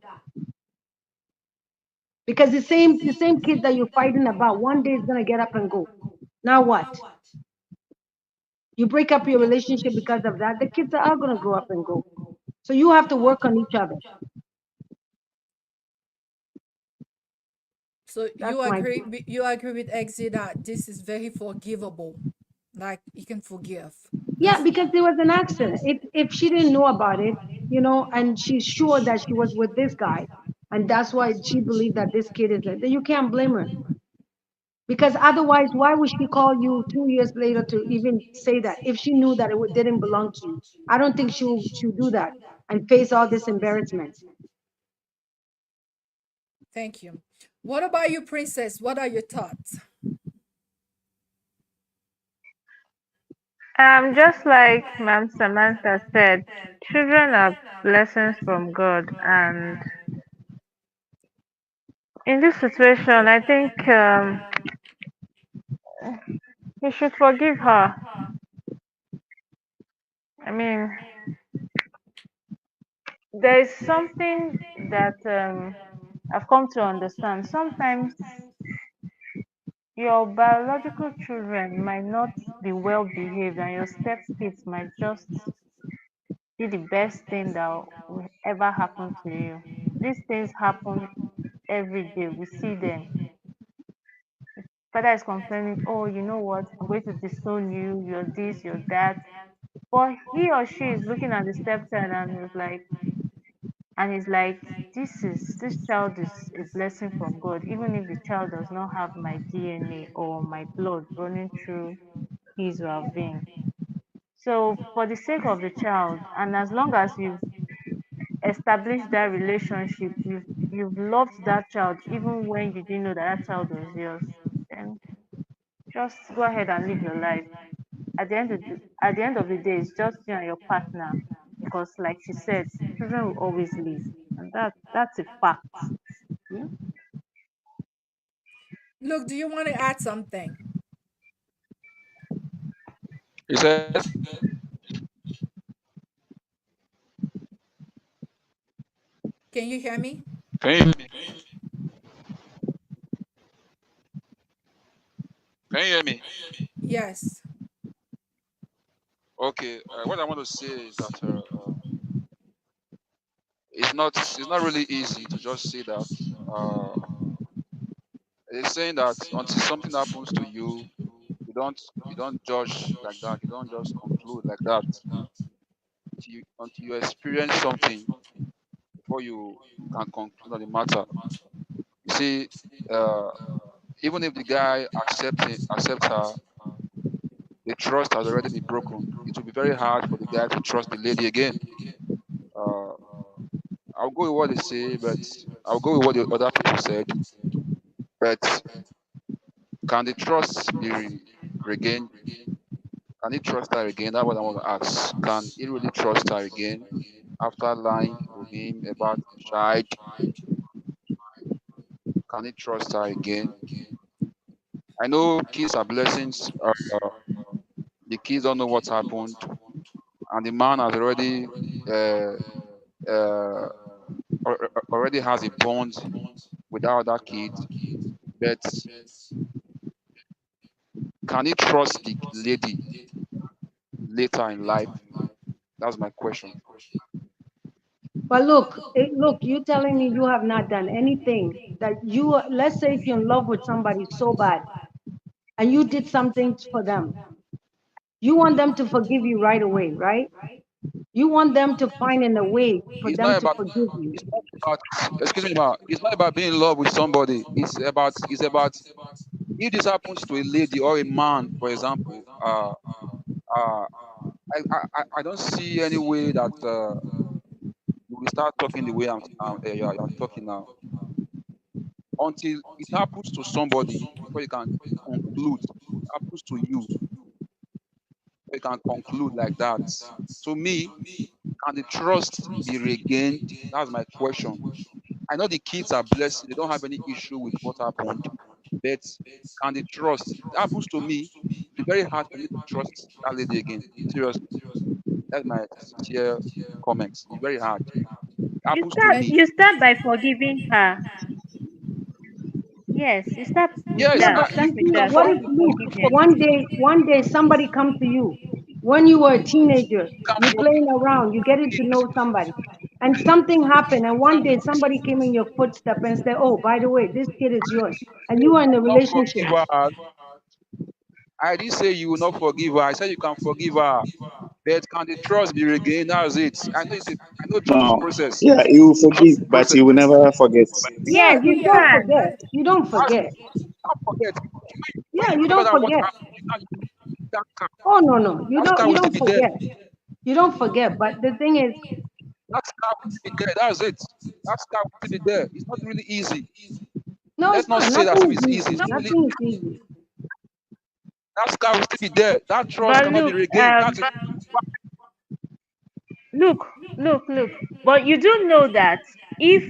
Because the same kid that you're fighting about one day is gonna get up and go. Now what? You break up your relationship because of that, the kids are going to grow up and go. So you have to work on each other. So That's you my agree? You agree with Exie that this is very forgivable, like you can forgive. yeah, That's because there was an accident. If she didn't know about it, and she's sure that she was with this guy, and that's why she believed that this kid is there, then you can't blame her. Because otherwise, why would she call you 2 years later to even say that if she knew that it didn't belong to you? I don't think she'll do that and face all this embarrassment. thank you. What about you, Princess? What are your thoughts? Just like Ma'am Samantha said, children are blessings from God, and in this situation, I think you should forgive her. I mean, there is something that I've come to understand. Sometimes your biological children might not be well behaved, and your step kids might just be the best thing that will ever happen to you. These things happen every day. We see them. Father is complaining, oh, you know what? I'm going to disown you. You're this, you're that. But he or she is looking at the stepchild and is like, this child is a blessing from God, even if the child does not have my DNA or my blood running through his or her vein. So for the sake of the child, and as long as you've established that relationship, you've loved that child even when you didn't know that that child was yours, then just go ahead and live your life. At the end of the day, it's just you and your partner. Because like she said, children will always live. And that's a fact. Yeah. Look, do you want to add something? You said, Can you hear me? can you hear me? Can you hear me? Yes. Okay. What I want to say is that it's not really easy to just say that. Uh, it's saying that until something happens to you, you don't judge like that. You don't just conclude like that. Until you experience something before you can conclude on the matter. You see, uh, even if the guy accepts her, the trust has already been broken. It will be very hard for the guy to trust the lady again. Uh, I'll go with what they say, but I'll go with what the other people said. But can the trust be regained? Can he trust her again? That's what I want to ask. Can he really trust her again after lying to him about the child? Can he trust her again? I know kids are blessings. The kids don't know what's happened, and the man has uh, uh, already has a bond with that other kid. But can he trust the lady later in life? That's my question. But look, look, you telling me you have not done anything that you, let's say if you're in love with somebody so bad and you did something for them, you want them to forgive you right away, right? You want them to find in a way for It's them not to about. forgive you. It's not about. Excuse me, ma. It's not about being in love with somebody. It's about if this happens to a lady or a man, for example. Uh, I don't see any way that you will start talking the way you're talking now. Until it happens to somebody before you can conclude. It happens to you, you can conclude like that. To me, can the trust be regained? That's my question. I know the kids are blessed; they don't have any issue with what happened, but can the trust? It happens to me. It's very hard for me to trust that lady again. Seriously, that's my sincere comments. It's very hard. It happens to me. You start by forgiving her. Yes, you start with Yes, Yeah, that. but Start you with see, can that. what Start if forgive. with look, forgiveness. one day somebody come to you when you were a teenager, Can you playing around, you getting to forgive. know somebody, and something happened, and one day somebody came in your footstep and said, "Oh, by the way, this kid is yours," and you are in a Not relationship. forgive her. I didn't say you will not forgive her. I said you can forgive her. But can the trust be regained? That's it. I know trust is No, process. yeah, you will Trust forgive, is but process. you will never forget. Yeah, Yes, you you don't can. forget. You don't As forget. you can't forget. When Yeah, you you remember don't that what forget. happened, you can't that car. Oh no, no, you That don't. scar You will still don't be there. forget. You don't forget. But the thing is, That scar will still be there. That's it. That scar will still be there. It's not really easy. no, it's Let's not not. say that as if Nothing it's is easy. easy. It's not really Nothing is easy. that scar will still be there. That trust But cannot be look, regained. That's it. look, look. But you do know that if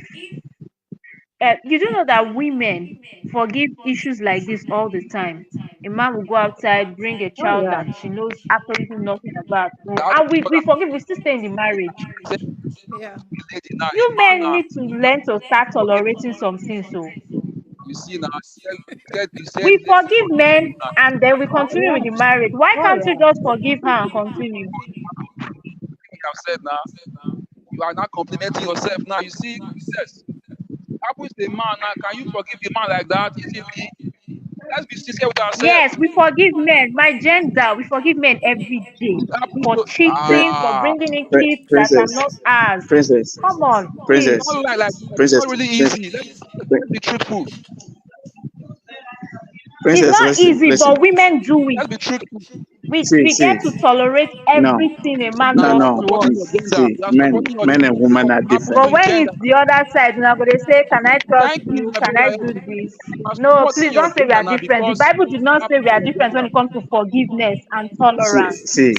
you do know that women forgive issues like this all the time. A man will go outside, bring a Oh child yeah. that she knows absolutely nothing about at home, That and we what we forgive. We still stay in the marriage. I'm saying. Yeah. You lady now, a You man men now, need to learn to start forgive. tolerating some things. So You see now, you said we ladies forgive forgive men ladies now. and then we Oh continue with yeah. the marriage. Why Oh can't you yeah. just forgive her and continue? Like I've said now, you are not complimenting yourself now. You see, yes, happens to a man now. Can you forgive a man like that easily? Let's be sincere with ourselves. Yes, we forgive men. My gender, we forgive men every day It happens for to cheating, for bringing in kids that are Princess, not ours. princess, Come on, please. princess, don't lie like that. It's princess, not really prin- easy. prin- Let's be truthful. It's princess. not Listen, easy, listen. but women do it. Let's be truthful. We See, we get see. to tolerate No, everything a man Now no, you are does no. to supporting us. your gender. See, You are men, supporting your men and gender. women are Happens But different. with when gender. it's the other side, now they say, "Can I trust Thank you, you? my Can I brother. do this?" You are No, supporting please your don't say we gender are now different. The because Bible did not say happens we with are your different when gender. it comes to forgiveness and See, tolerance. see.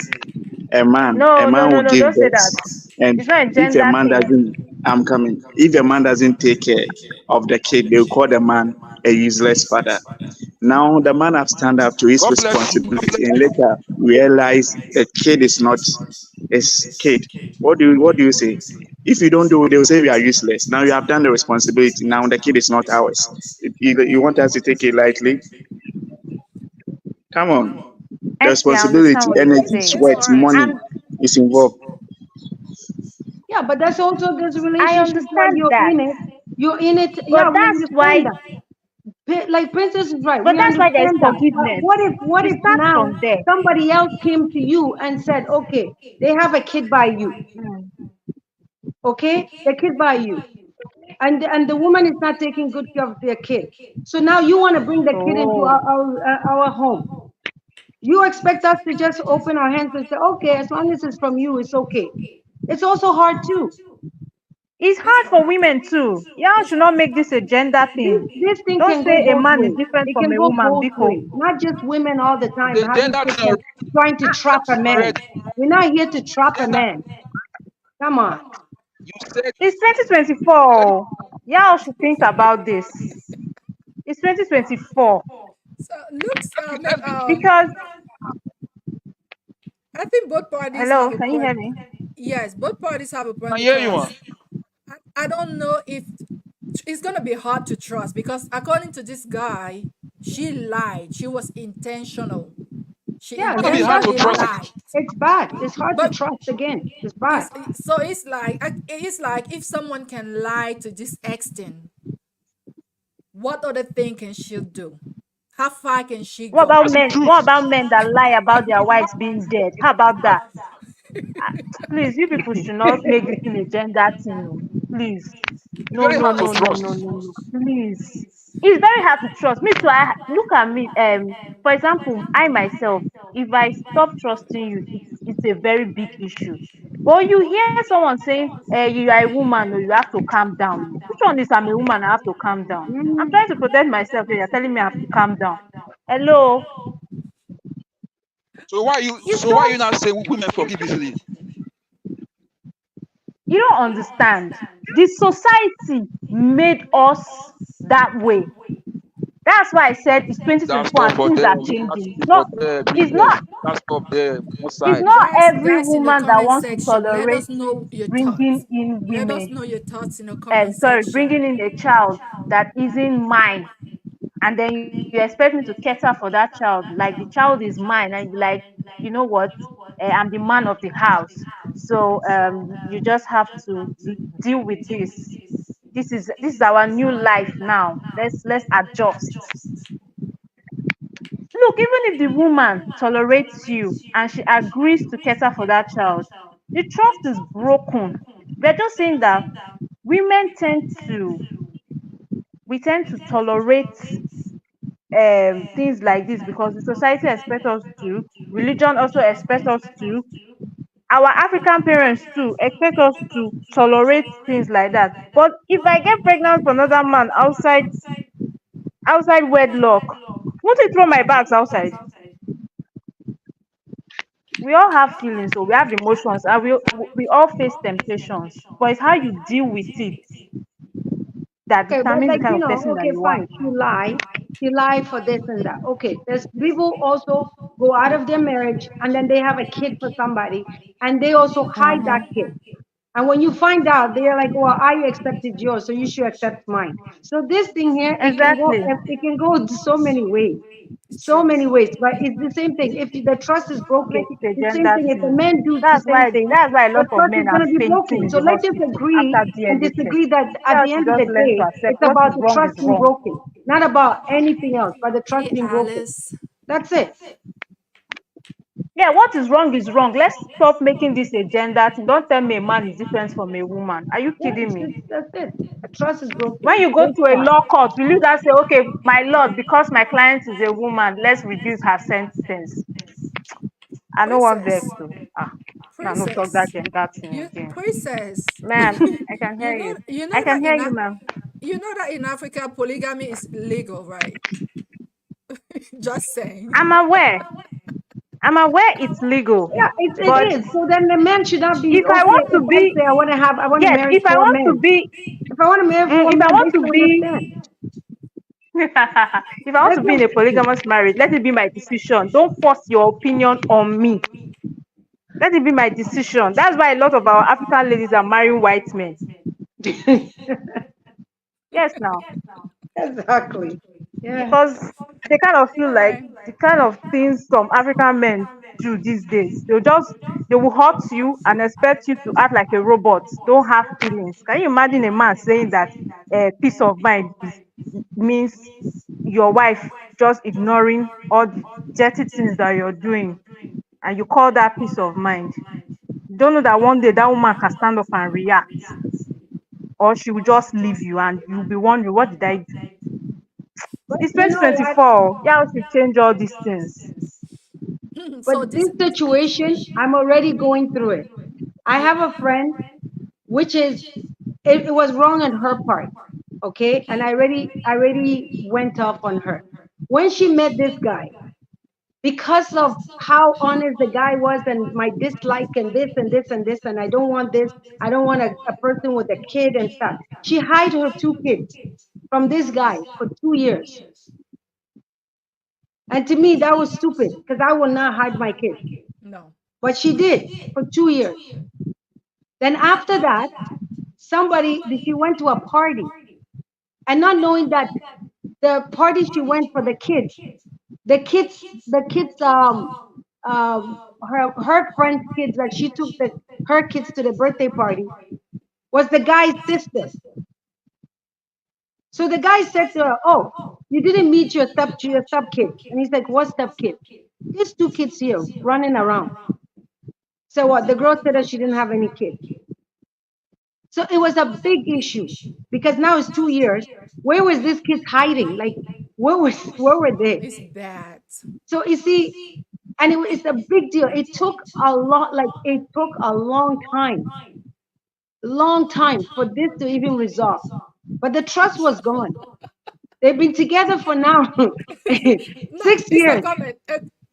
A No, no, man no, will no, give don't say birth, that. and It's not a if a gender man thing. doesn't, I'm coming. If a man doesn't take care of the kid, they will call the man a useless father. Now the man have stand up to his God bless you. God responsibility, bless and you. later realize the kid is not his kid. What do you say? If you don't do it, they will say we are useless. Now you have done the responsibility. Now the kid is not ours. You want us to take it lightly? Come on. The Honestly, I understand responsibility, what you're energy, It's saying. sweat, all right. money And is involved. Yeah, but that's also this I relationship where understand you're that. in it. You're in it. But Yeah, we that's understand why that. Like Princess is right. but We that's why there is understand that. But forgiveness. what It if starts now from there. somebody else came to you and said, okay, they have a kid by you, Mm. okay, the kid by you, and the woman is not taking good care of their kid. So now you want to bring the kid into Oh. our home. You expect us to just open our hands and say, okay, as long as it's from you, it's okay. It's also hard too. It's hard for women too. Y'all should not make this a gender thing. This thing Don't can go say a both man is ways. different It from can a go woman, both Biko. ways. Not just women all the time The having gender sex thing and trying to trap a man. already. We're not here to trap a Gender. man. Come on. You said It's you said 2024. Y'all should think about this. It's 2024. So looks let's be Because, I think both parties have hello, a can you point. hear me? Yes, both parties have a point I hear you, man. because I don't know if it's gonna be hard to trust because according to this guy, she lied. She was intentional. She Yeah, It's gonna be and hard that's to intentionally trust bad. again. lied. It's bad. It's hard to But trust again. It's bad. it's like if someone can lie to this extent, what other thing can she do? How far can she What go? about That's the men? What truth. about men that lie about their wives being dead? How about that? Please, you people should not make this thing a gender thing. Oh. Please. It's No, very no, hard to no, no, no, trust. no, no. Please. It's very hard to trust. Me too. Look at me. For example, I myself, if I stop trusting you, it's a very big issue. But you hear someone saying, you are a woman, or you have to calm down. Which one is I'm a woman, I have to calm down? I'm Mm. trying to protect myself, and you're telling me I have to calm down. Hello? So why you You so why you don't not saying women forgive easily? you don't understand. The society made us that way. That's why I said it's That 2024 stuff and for things are them. That changing. stuff for them. Leave It's them. not That stuff there. One it's side. not every Guys in the woman that comment wants to section, let tolerate us know your bringing thoughts. in Let us women, know your thoughts in the comment sorry, section. bringing in a child that isn't mine, and then you expect me to cater for that child. Like the child is mine, and you like, you know what? I'm the man of the house, so you just have to deal with this. This is our new life now. Let's adjust. Look, even if the woman tolerates you and she agrees to cater for that child, the trust is broken. We're just saying that women tend to tolerate things like this because the society expects us to, religion also expects us to, our African parents too expect us to tolerate things like that. But if I get pregnant for another man outside wedlock, won't he throw my bags outside? We all have feelings, so we have emotions, and we all face temptations. But it's how you deal with it that Okay, but determines the like kind of person that okay, you are. fine. She lied. She lied for this and that. Okay, there's people also go out of their marriage and then they have a kid for somebody and they also hide that Mm-hmm. kid. And when you find out, they're like, "Well, I accepted yours, so you should accept mine." So this thing here, Exactly. it can go so many ways, so True. many ways. But it's the same thing. If the trust is Don't broken, make it a the same gender thing. If the thing. men do the That's same why thing, that's why a the lot of trust men is are going to be fainting broken. in So the let's just hospital agree after and DNA test. disagree that Tell at her the to end of just the learn to day, accept it's what about is the wrong trust is being wrong. broken, not about anything else, but the trust Hey, being broken. Alice. That's it. Yeah, what is wrong is wrong. Let's stop making this a gender thing. Don't tell me a man is different from a woman. Are you Yeah, kidding me? that's it. The trust is broken. When you go Full to a stop. law court, will you just say, okay, my lord, because my client is a woman, let's reduce her sentence? I don't want vex Princess. to. No, no talk that Princess. gender thing You again. princess. Man, I can hear you. You I know can that hear you, ma'am. in Africa polygamy is legal, right? Just saying. I'm aware. I'm aware it's legal. Yeah, it But is. So then the man should not be if I okay. want If to I be, say I want to yes, marry if I four want to men. be, If I want to marry four if I men, want they to should be, understand. if I want There's to be no in a issue. polygamous marriage, let it be my decision. Don't force your opinion on me. Let it be my decision. That's why a lot of our African ladies are marrying white men. Yes, now. Exactly. Yeah. Because they kind of feel All like right. the kind of things some African men do these days. They will hurt you and expect you to act like a robot. Don't have feelings. Can you imagine a man saying that peace of mind means your wife just ignoring all the dirty things that you're doing, and you call that peace of mind? You don't know that one day that woman can stand up and react, or she will just leave you and you'll be wondering, what did I do? But It's you know what? 2024. Yeah, we should change all these things. But So this this situation, I'm already going through it. I yeah. have a friend, which is it was wrong on her part. Okay. And I already went off on her. When she met this guy, because of how honest the guy was and my dislike and this and this and this and I don't want this, I don't want a person with a kid and stuff, she hid her two kids from this guy for 2 years. And to me that was stupid because I will not hide my kids, No. but she did for 2 years. Then after that, she went to a party and not knowing that the party she went for the kids her friend's kids that she took her kids to the birthday party was the guy's sister. So the guy said to her, "Oh, you didn't meet your step kids." And he's like, "What step kid?" "These two kids here running around." So what? The girl said that she didn't have any kids. So it was a big issue because now it's 2 years. Where was this kids hiding? Like where were they? It's bad. So you see, and it's a big deal. It took a lot, like it took a long time for this to even resolve. But the trust was gone. They've been together for now No, six it's not years. coming.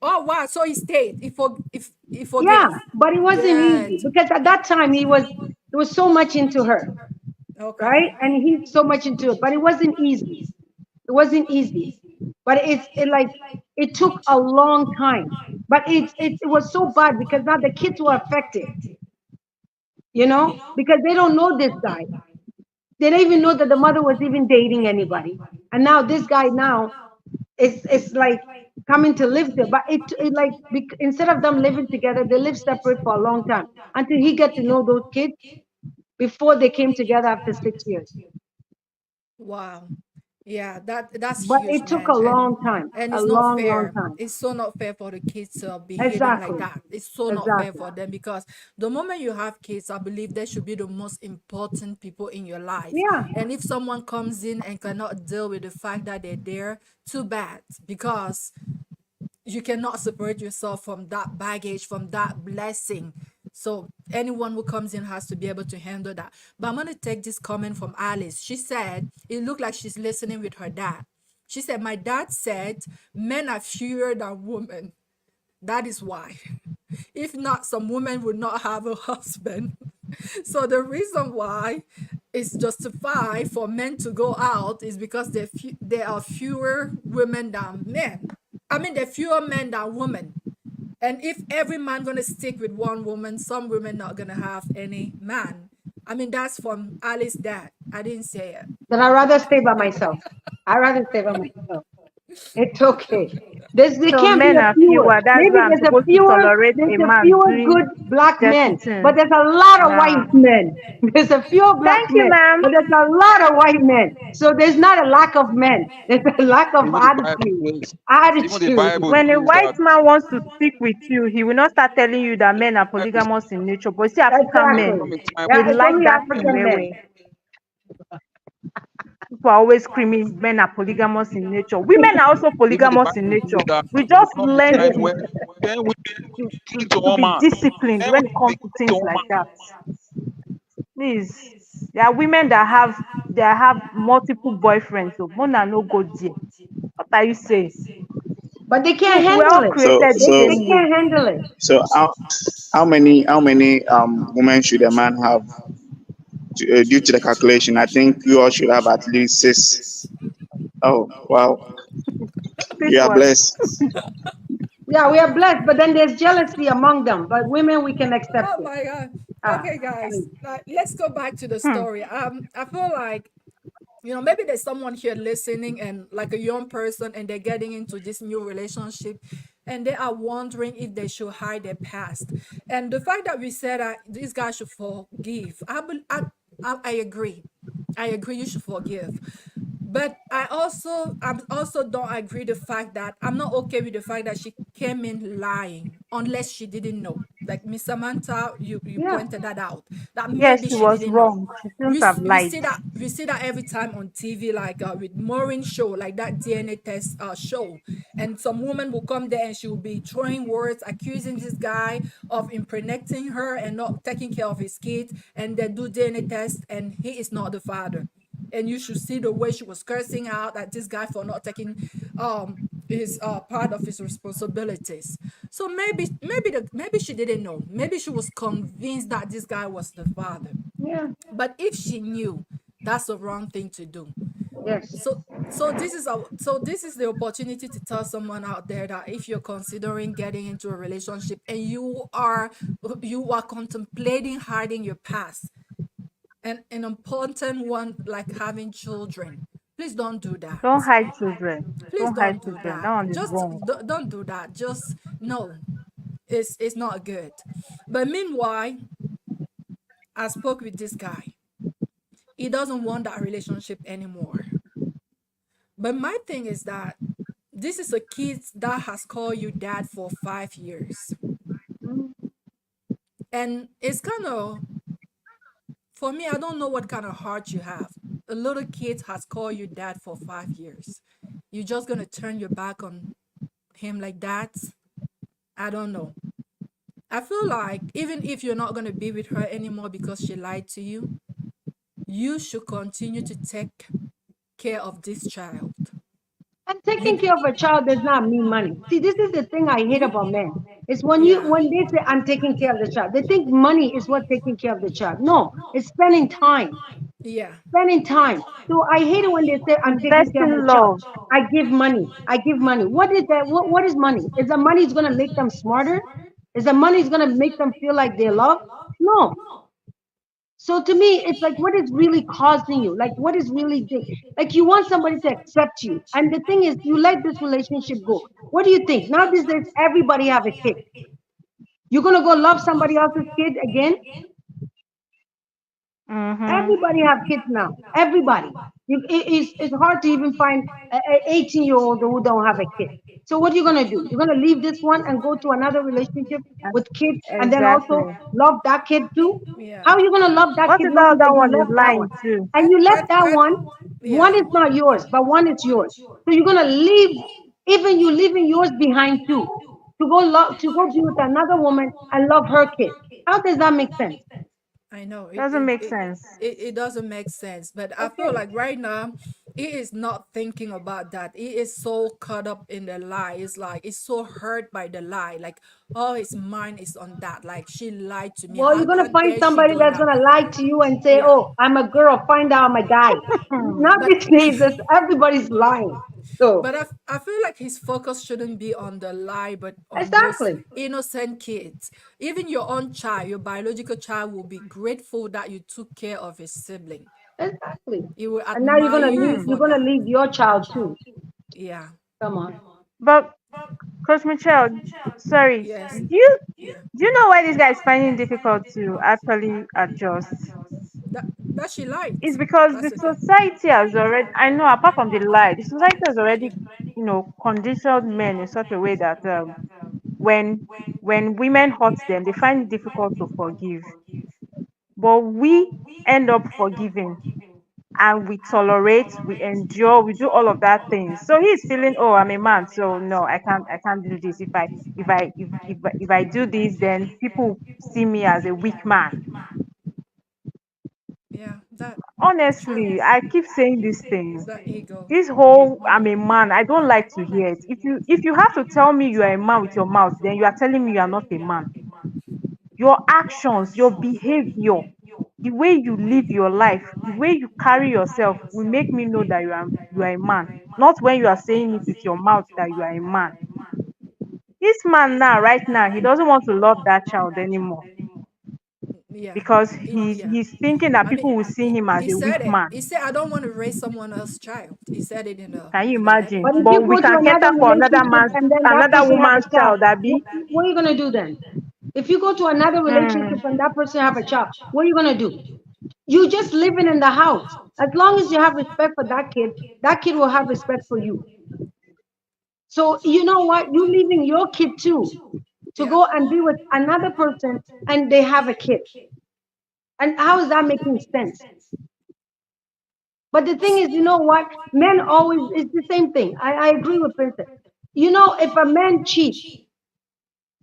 Oh wow, so he stayed. If he Yeah, forgave. but it wasn't Good. easy because at that time he was so much into her, Okay. right? And he's so much into it, but it wasn't easy. It wasn't easy. But it took a long time. But it was so bad because now the kids were affected, because they don't know this guy. They don't even know that the mother was even dating anybody. And now this guy now is like coming to live there. But instead of them living together, they live separate for a long time until he get to know those kids before they came together after 6 years. Wow. Yeah, that's But huge, it took a man. And long time, a it's not long fair. time. It's so not fair for the kids to be behaving like Exactly, that. It's so not fair exactly. for them because the moment you have kids, I believe they should be the most important people in your life. Yeah, And if someone comes in and cannot deal with the fact that they're there, too bad. Because you cannot separate yourself from that baggage, from that blessing. So anyone who comes in has to be able to handle that. But I'm going to take this comment from Alice. She said it looked like she's listening with her dad. She said, my dad said men are fewer than women. That is why. If not, some women would not have a husband. So the reason why it's justified for men to go out is because there are fewer women than men. I mean, there are fewer men than women. And if every man gonna stick with one woman, some women not gonna have any man. I mean, that's from Alice's dad. I didn't say it. Then I'd rather stay by myself. I'd rather stay by myself. It's okay. There So can't be men a are fewer. fewer. That's Maybe why I'm supposed to tolerate there's a a man fewer doing good black dirty men, things. but there's a lot of Nah. white men. There's a fewer black Thank you, men, ma'am. but there's a lot of white men. So there's not a lack of men. There's a lack of Even the Bible attitude. says, even the Attitude. Bible When a says white that man wants to speak with you, he will not start telling you that men are Bible says polygamous in nature. But see, African there will men, Exactly. come a time they Yeah, it's like only that thing African way men. way. People are always screaming men are polygamous in nature. Women are also even the polygamous in Bible nature. says that We there will just come a learn time when 10 women to, cling to, to to one be man. disciplined 10 when it women will comes to cling to things one like man. that. Please, there are women that have multiple boyfriends. So Mona no go there. What are you saying? But they can't Look, we're all handle it. So created the They so same way. can't handle it. so how many women should a man have due to the calculation? I think you all should have at least six. Oh wow, This you are one. blessed. Yeah, we are blessed, but then there's jealousy among them. But women, we can accept Oh it. my God. Ah, Okay, guys, please. let's go back to the Hmm. story. I feel like, maybe there's someone here listening and like a young person and they're getting into this new relationship and they are wondering if they should hide their past. And the fact that we said that this guy should forgive, I agree. I agree you should forgive. But I'm also don't agree the fact that I'm not okay with the fact that she came in lying unless she didn't know. Like Miss Samantha, you Yeah. pointed that out. That Yes, maybe she she was didn't know. wrong. She shouldn't have We lied. see that every time on TV, like with Maureen show, like that DNA test show, and some woman will come there and she will be throwing words, accusing this guy of impregnating her and not taking care of his kids, and they do DNA test and he is not the father. And you should see the way she was cursing out at this guy for not taking his part of his responsibilities. So maybe she didn't know. Maybe she was convinced that this guy was the father. Yeah. But if she knew, that's the wrong thing to do. Yes. So this is the opportunity to tell someone out there that if you're considering getting into a relationship and you are contemplating hiding your past, and an important one like having children, please don't do that. Don't hide children. Please Don't hide don't do children. That that. one is Just wrong. don't do that. Just no, it's not good. But meanwhile, I spoke with this guy. He doesn't want that relationship anymore. But my thing is that this is a kid that has called you dad for 5 years. Mm. And it's kind of, for me, I don't know what kind of heart you have. A little kid has called you dad for 5 years. You're just going to turn your back on him like that? I don't know. I feel like even if you're not going to be with her anymore because she lied to you, you should continue to take care of this child. And taking You, care of a child does not mean money. See, this is the thing I hate about men. It's yeah. when they say I'm taking care of the child, they think money is what taking care of the child. No, it's spending time. Yeah. Spending time. So I hate it when they say I'm taking care of Investing a child. love. I give money. I give money. What is that? What is money? Is the money is gonna make them smarter? Is the money is gonna make them feel like they're loved? No. So to me, it's like what is really causing you? Like what is really like you want somebody to accept you. And the thing is, you let this relationship go. What do you think? Now these days, everybody have a kid. You're gonna go love somebody else's kid again? Mm-hmm. Everybody have kids now. Everybody. It's hard to even find an 18-year-old who don't have a kid. So what are you gonna do? You're gonna leave this one and go to another relationship with kids and then also Exactly. love that kid too? Yeah. How are you gonna love that What kid if that knowing that other you one is left that one? lying too? And you left that I one, yeah. one is not yours, but one is yours. So you're gonna leave even you leaving yours behind too. To go be with another woman and love her kid. How does that make sense? I know it Doesn't it, make it sense. it it doesn't make sense, but I feel Okay. like right now he is not thinking about that. He is so caught up in the lie. It's like he's so hurt by the lie. Like all his mind is on that. Like she lied to me. Well, you're How gonna find dare she somebody do that's that? gonna lie to you and say, Yeah. "Oh, I'm a girl. Find out I'm a guy." Not But these days. That's everybody's lying. So I feel like his focus shouldn't be on the lie, but on those exactly, innocent kids. Even your own child, your biological child, will be grateful that you took care of his sibling. exactly. He will And now you're admire gonna you leave. Hmm. You're for gonna that. leave your child too. Yeah. Come on. But Coach Michelle, sorry, Yes. Yeah. do you know why this guy is finding difficult to actually adjust? That she lied. It's because That's the the thing. society has already, I know, apart from the lie, the society has already, conditioned men in such a way that when women hurt them, they find it difficult to forgive. But we end up forgiving, and we tolerate, we endure, we do all of that things. So he's feeling, oh, I'm a man, so no, I can't do this. If I do this, then people see me as a weak man. Yeah. That true. Honestly, I keep saying this thing. That ego. This whole I'm a man, I don't like to hear it. If you have to tell me you are a man with your mouth, then you are telling me you are not a man. Your actions, your behavior, the way you live your life, the way you carry yourself will make me know that you are a man. Not when you are saying it with your mouth that you are a man. This man now, right now, he doesn't want to love that child anymore Yeah. because he's Yeah. he's thinking that I mean, people will see him as he a said weak it. man. He said, "I don't want to raise someone else's child." He said it Can you in the letter. imagine? But if you But we go to can another cater for relationship and then that another person have a woman's child, child, Abby. what are you gonna do then? If you go to another Hmm. relationship and that person have a child, what are you gonna do? You just living in the house. As long as you have respect for that kid will have respect for you. So you know what? You leaving your kid too to Yeah. go and be with another person and they have a kid. And how is that making sense? But the thing is, you know what? Men always, it's the same thing. I agree with Princess. You know, if a man cheats,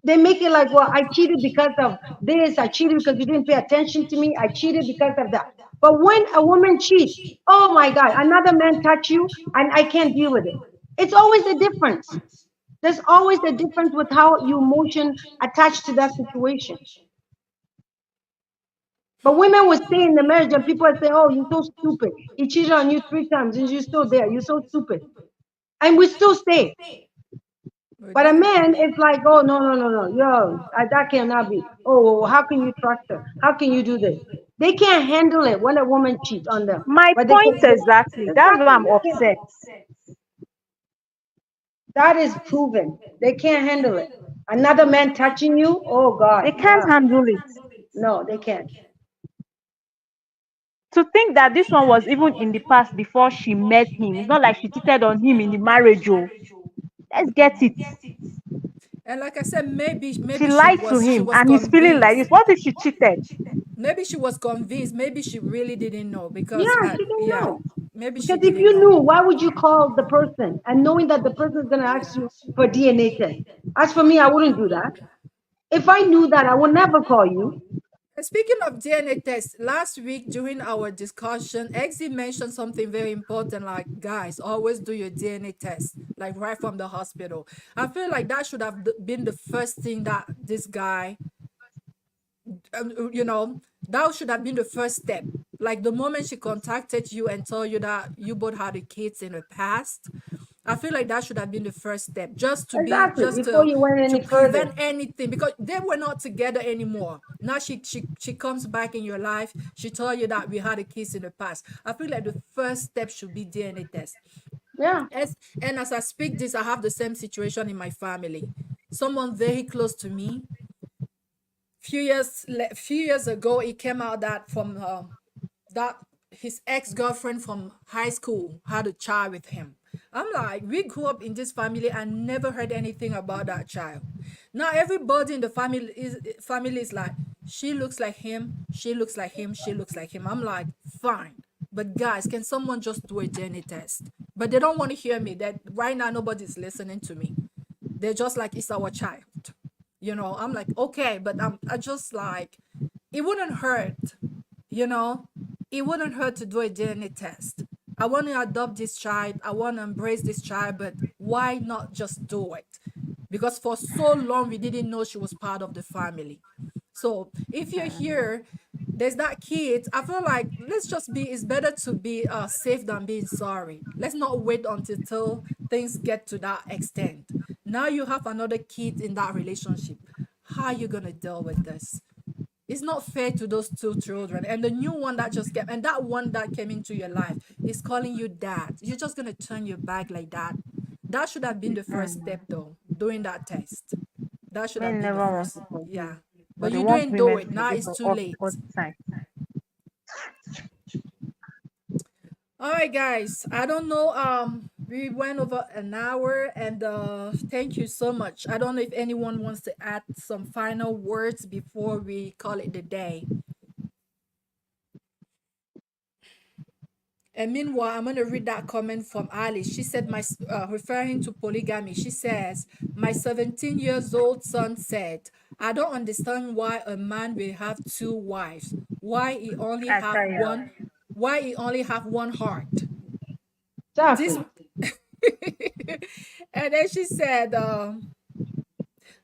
they make it like, well, I cheated because of this, I cheated because you didn't pay attention to me, I cheated because of that. But when a woman cheats, oh my God, another man touch you and I can't deal with it. It's always a difference. There's always a difference with how you emotion attached to that situation. But women will stay in the marriage and people will say, oh, you're so stupid. He cheated on you 3 times and you're still there. You're so stupid. And we still stay. We're But a there. man is like, oh, no, no, no, no. Yo, that cannot be. Oh, well, how can you trust her? How can you do this? They can't handle it when a woman cheats on them. My But they point can, exactly. That's why exactly, I'm they can't. upset. That is proven. They can't handle it. Another man touching you, oh God, They can't yeah. handle it. No, they can't. To think that this one was even in the past before she met him. It's not like she cheated on him in the marriage. Oh, let's get it. And like I said, She maybe lied to she him was and he's feeling like convinced. this. What if she cheated? Maybe she was convinced. Maybe she really didn't know because Yeah, she didn't yeah, know. maybe she Because if didn't you know. knew, why would you call the person and knowing that the person is going to ask you for DNA test? As for me, I wouldn't do that. If I knew that, I would never call you. And speaking of DNA tests, last week during our discussion, Exy mentioned something very important like, guys, always do your DNA test, like right from the hospital. I feel like that should have been the first thing that this guy, you know, that should have been the first step. Like the moment she contacted you and told you that you both had the kids in the past, I feel like that should have been the first step, Exactly. just Before you went to any further. prevent anything because they were not together anymore. Now she comes back in your life. She told you that we had a kiss in the past. I feel like the first step should be DNA test. Yeah, As I speak this, I have the same situation in my family. Someone very close to me few years ago it came out that from that his ex-girlfriend from high school had a child with him. I'm like, we grew up in this family and never heard anything about that child. Now everybody in the family is like, she looks like him, she looks like him, she looks like him. I'm like, fine, but guys, can someone just do a DNA test? But they don't want to hear me. That right now nobody's listening to me. They're just like, it's our child. I'm like, okay, but I just like, it wouldn't hurt, you know, it wouldn't hurt to do a DNA test. I want to adopt this child. I want to embrace this child, but why not just do it? Because for so long we didn't know she was part of the family. So if you're here, there's that kid. I feel like let's just be. It's better to be safe than being sorry. Let's not wait until things get to that extent. Now you have another kid in that relationship. How are you gonna deal with this? It's not fair to those two children. And the new one that just came, and that one that came into your life is calling you dad. You're just gonna turn your back like that. That should have been the first Mm. step though, doing that test. That should have Men been the never want first. to forgive, Yeah. But but they you want didn't do women to it. Now forgive it's for too all late. the time. All right, guys. I don't know. We went over an hour, and thank you so much. I don't know if anyone wants to add some final words before we call it the day. And meanwhile, I'm going to read that comment from Alice. She said, referring to polygamy, she says, my 17 years old son said, I don't understand why a man will have two wives. Why he only I have tell you. one, why he only have one heart. This, Exactly. and then she said,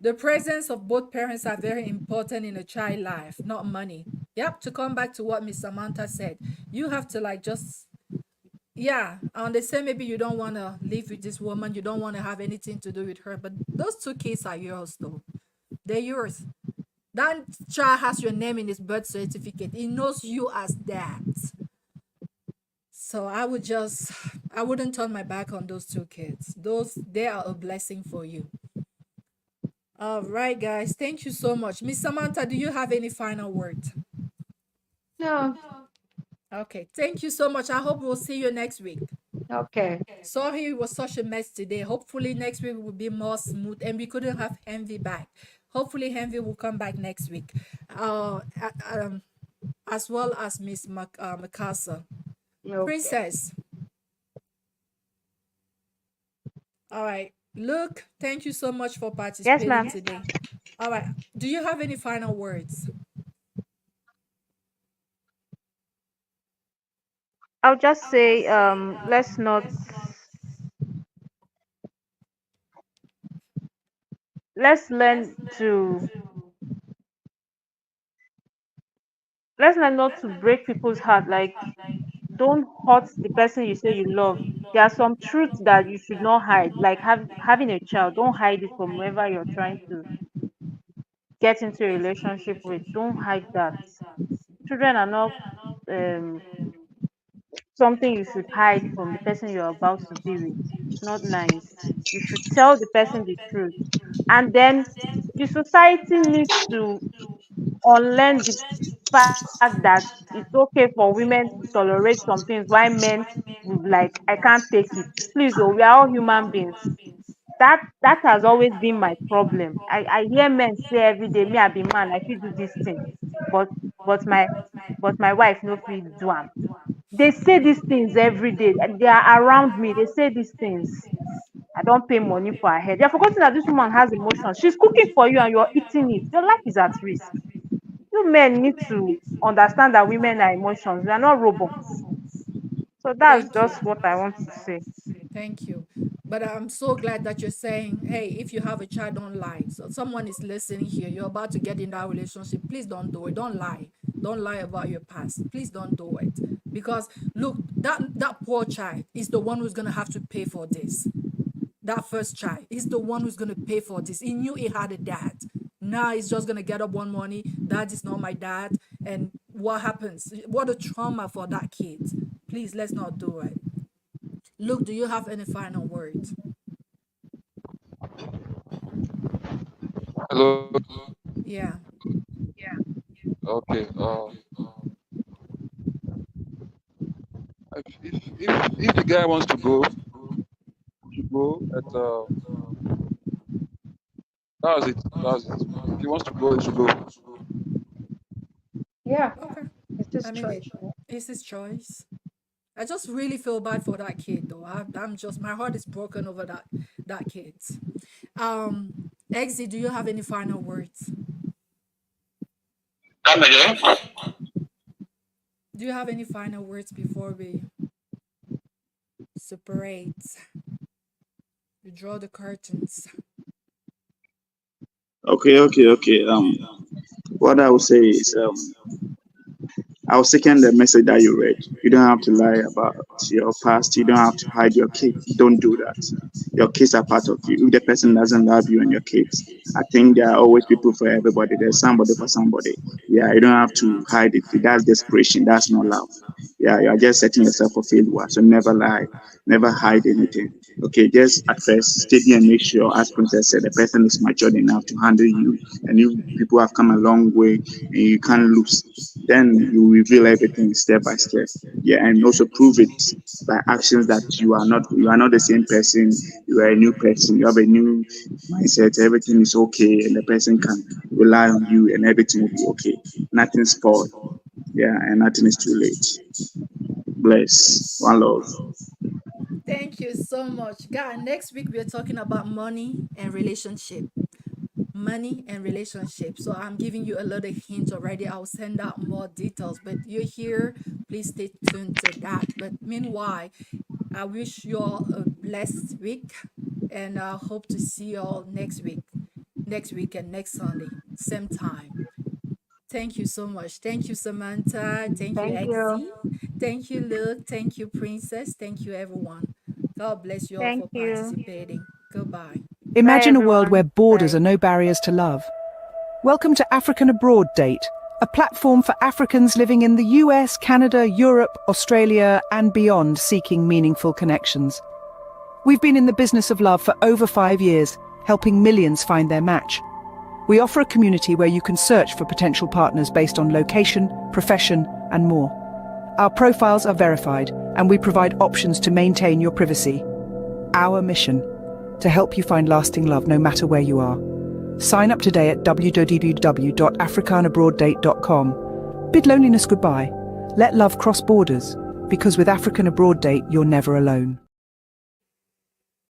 the presence of both parents are very important in a child life, not money. Yep, to come back to what Miss Samantha said, you have to like just yeah, and they say maybe you don't want to live with this woman, you don't want to have anything to do with her, but those two kids are yours though. They're yours. That child has your name in his birth certificate. He knows you as that. So I wouldn't turn my back on those two kids. Those they are a blessing for you. All right, guys. Thank you so much. Miss Samantha, do you have any final words? No. Okay. Thank you so much. I hope we'll see you next week. Okay. Sorry it was such a mess today. Hopefully next week will be more smooth and we couldn't have Envy back. Hopefully Envy will come back next week. As well as Miss Mikasa. Okay. Princess. All right. Look, thank you so much for Yes, participating ma'am. today. All right. Do you have any final words? I'll just say, let's learn to let's learn not to break people's heart. Like, don't hurt the person you say you love. There are some truths that you should not hide. Like having a child, don't hide it from whoever you're trying to get into a relationship with. Don't hide that. Children are not um something you should hide from the person you're about to be with. It's not nice. You should tell the person the truth. And then the society needs to unlearn the fact that it's okay for women to tolerate some things while men would like, I can't take it. Please, oh, we are all human beings. That has always been my problem. I hear men say every day, me I be man, I fit do this thing, but but my but my wife no fit do am. They say these things every day. They are around me. They say these things. I don't pay money for her head. You're forgetting that this woman has emotions. She's cooking for you and you're eating it. Your life is at risk. You men need to understand that women are emotions. We are not robots. So that's Thank you. just what I want to say. Thank you. But I'm so glad that you're saying, hey, if you have a child, don't lie. So someone is listening here. You're about to get in that relationship. Please don't do it. Don't lie. Don't lie about your past. Please don't do it. Because look, that poor child is the one who's gonna have to pay for this. That first child is the one who's gonna pay for this. He knew he had a dad. Now he's just gonna get up one morning. Dad is not my dad. And what happens? What a trauma for that kid. Please let's not do it. Look, do you have any final words? Hello. Yeah. Okay. If the guy wants to go, he should go. At That's it. That's it. If he wants to go, he should go. Yeah. Okay. It's I his mean, choice, right? it's his choice. I just really feel bad for that kid, though. I'm just my heart is broken over that kid. Um, Exy, do you have any final words? Come again? Do you have any final words before we? separate. You draw the curtains. Okay. What I would say is, I'll second the message that you read. You don't have to lie about your past. You don't have to hide your kids. Don't do that. Your kids are part of you. If the person doesn't love you and your kids, I think there are always people for everybody. There's somebody for somebody. Yeah, you don't have to hide it. That's desperation. That's not love. Yeah, you are just setting yourself for failure. So never lie. Never hide anything. Okay, just at first study and make sure, as Princess said, the person is matured enough to handle you. And if people have come a long way and you can't lose, then you reveal everything step by step. Yeah, and also prove it by actions that you are not the same person. You are a new person. You have a new mindset. Everything is okay, and the person can rely on you, and everything will be okay. Nothing spoiled. Yeah, and nothing is too late. Bless. One love. Thank you so much. God, next week we're talking about money and relationship. Money and relationship. So I'm giving you a little hint already. I'll send out more details, but you're here. Please stay tuned to that. But meanwhile, I wish you all a blessed week and I hope to see you all next week and next Sunday, same time. Thank you so much. Thank you, Samantha. Thank you, Thank you. Exie. Thank you, Luke. Thank you, Princess. Thank you, everyone. God bless you all Thank for you. participating. Goodbye. Bye, Imagine a world where everyone. borders are Bye. no barriers to love. Welcome to African Abroad Date, a platform for Africans living in the US, Canada, Europe, Australia, and beyond seeking meaningful connections. We've been in the business of love for over 5 years, helping millions find their match. We offer a community where you can search for potential partners based on location, profession, and more. Our profiles are verified, and we provide options to maintain your privacy. Our mission: to help you find lasting love no matter where you are. Sign up today at www.africanabroaddate.com. Bid loneliness goodbye. Let love cross borders, because with African Abroad Date, you're never alone.